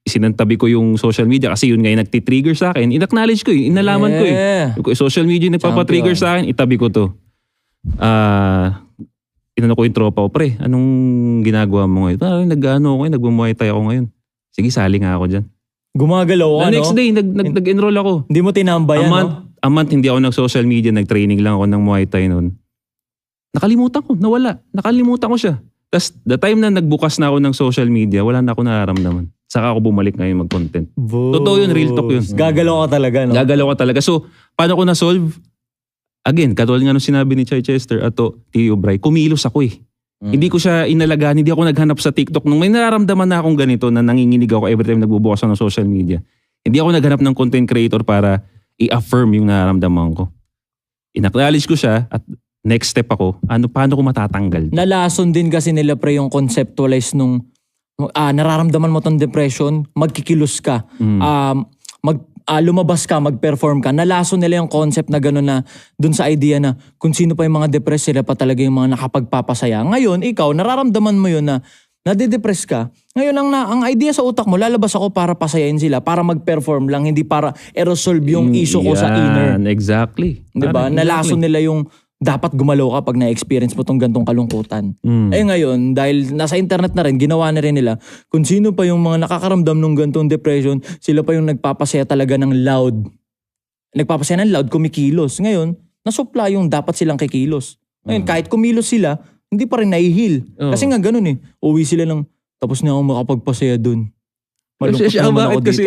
sinantabi ko yung social media kasi yun nga yung nagtitrigger sa akin. In-acknowledge ko yun, inalaman ko yun. Social media yung nagpapatrigger sa akin, itabi ko to. Inano ko yung tropa ko, pre, anong ginagawa mo ngayon? Nagmumuay tayo ako ngayon. Sige, sali nga ako dyan. Gumagalaw ka, no? Next day, nag-enroll ako. Hindi mo tinambayan, no? A month, hindi ako nag-social media, nag-training lang ako ng Muay Thai noon. Nakalimutan ko, nawala. Nakalimutan ko siya. Tapos, the time na nagbukas na ako ng social media, wala na ako nararamdaman. Saka ako bumalik ngayon mag-content. Totoo yun, real talk yun. Gagalaw ka talaga, no? Gagalaw ka talaga. So, paano ko na-solve? Again, katulad nga nung sinabi ni Chai Chester at Tio Bray, kumilos ako eh. Hindi ko siya inalagaan, hindi ako naghanap sa TikTok. Nung may nararamdaman na akong ganito na nanginginig ako every time nagbubukas ako ng social media, hindi ako naghanap ng content creator para i-affirm yung nararamdaman ko. In-acknowledge ko siya at next step ako, paano ko matatanggal? Nalason din kasi nila pre yung conceptualize nung nararamdaman mo tong depression, magkikilos ka. Lumabas ka, mag-perform ka. Nalason nila yung concept na gano'n na dun sa idea na kung sino pa yung mga depressed, sila pa talaga yung mga nakapagpapasaya. Ngayon, ikaw, nararamdaman mo yun na nade-depress ka. Ngayon, ang idea sa utak mo, lalabas ako para pasayain sila, para mag-perform lang, hindi para i-resolve yung issue ko sa inner. Exactly. Diba? Nalason nila yung dapat gumalaw ka pag na-experience mo tong gantong kalungkutan. Eh ngayon, dahil nasa internet na rin, ginawa na rin nila, kung sino pa yung mga nakakaramdam ng gantong depression, sila pa yung nagpapasaya talaga ng loud. Nagpapasaya ng loud, kumikilos. Ngayon, nasupla yung dapat silang kikilos. Ngayon, kahit kumilos sila, hindi pa rin nai-heal. Kasi nga ganun eh. Uwi sila ng, tapos na ako makapagpasaya dun. Malungkot naman ako dito. Kasi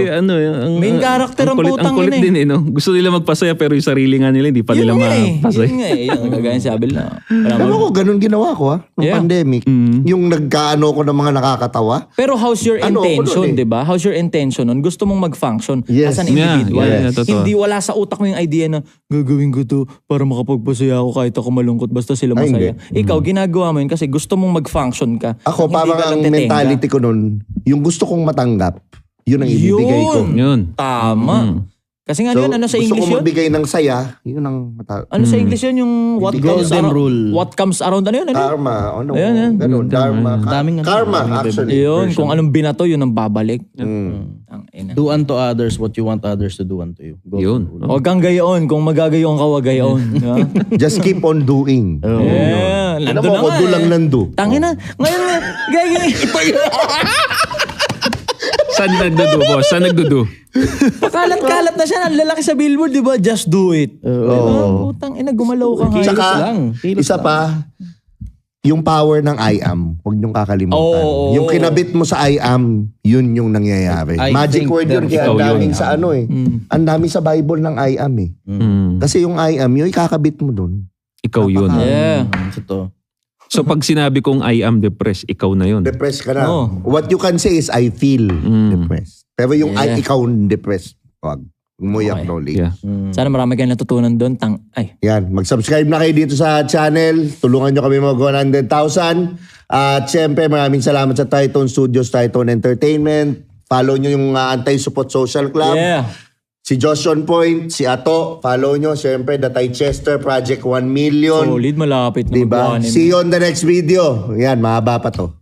main character ang putang kulit din eh, no? Gusto nila magpasaya pero yung sarili nga nila, hindi pa nila mapasaya. Yun nga eh. Yung gagawin si Abel na. Alam ko, ganun ginawa ko nung pandemic. Yung nagkaano ko ng mga nakakatawa. Pero how's your intention, di ba? How's your intention nun? Gusto mong mag-function as an individual. Hindi wala sa utak mo yung idea na gagawin ko to para makapagpasaya ako kahit ako malungkot basta sila masaya. Ikaw, ginagawa mo yun kasi gusto mong mag-function ka. Ako, parang ang mentality ko nun, yung gusto kong matanggap, yun ang ibibigay ko. Yun. Tama. Kasi nga yun, ano sa English gusto ko yun? magbigay ng saya, yun ang Ano sa English yun? Yung what comes around, rule. what comes around, ano yun? Karma. Ano? Ayan. Ganun. Dharma. Karma, actually. Yun, kung anong binato, yun ang babalik. Do unto others what you want others to do unto you. Yun. Huwag kang gayon. Kung magagayon ka, huwag gayon. Just keep on doing. Yeah. Alam Nandun mo, na nga do lang nando. Tangina. Ngayon nga, gagawin. Saan nagdudu, boss? Saan nagdudu? Pakalat-kalat na siya. Ang lalaki sa billboard, di ba? Just do it. Putang ina, gumalaw ka nga. Tsaka, isa pa, yung power ng I am, huwag niyong kakalimutan. Yung kinabit mo sa I am, yun yung nangyayari. Magic word yun, kaya ang daming sa ano eh. Ang daming sa Bible ng I am eh. Kasi yung I am, yung ikakabit mo dun. Ikaw yun. Yeah. Ito. So pag sinabi kong I am depressed, ikaw na yun. Depressed ka na. What you can say is, I feel depressed. Pero yung ikaw depressed, wag mo i-acknowledge. Yeah. Sana marami kayong natutunan doon. Yan, mag-subscribe na kayo dito sa channel. Tulungan nyo kami mag 100,000. At syempre, maraming salamat sa Tritone Studios, Tritone Entertainment. Follow nyo yung Anti-Support Social Club. Yeah. Si Josh on Point, si Ato, follow nyo. Siyempre, The Ty Chester Project 1 Million. Solid, malapit na diba? See you on the next video. Yan, mahaba pa to.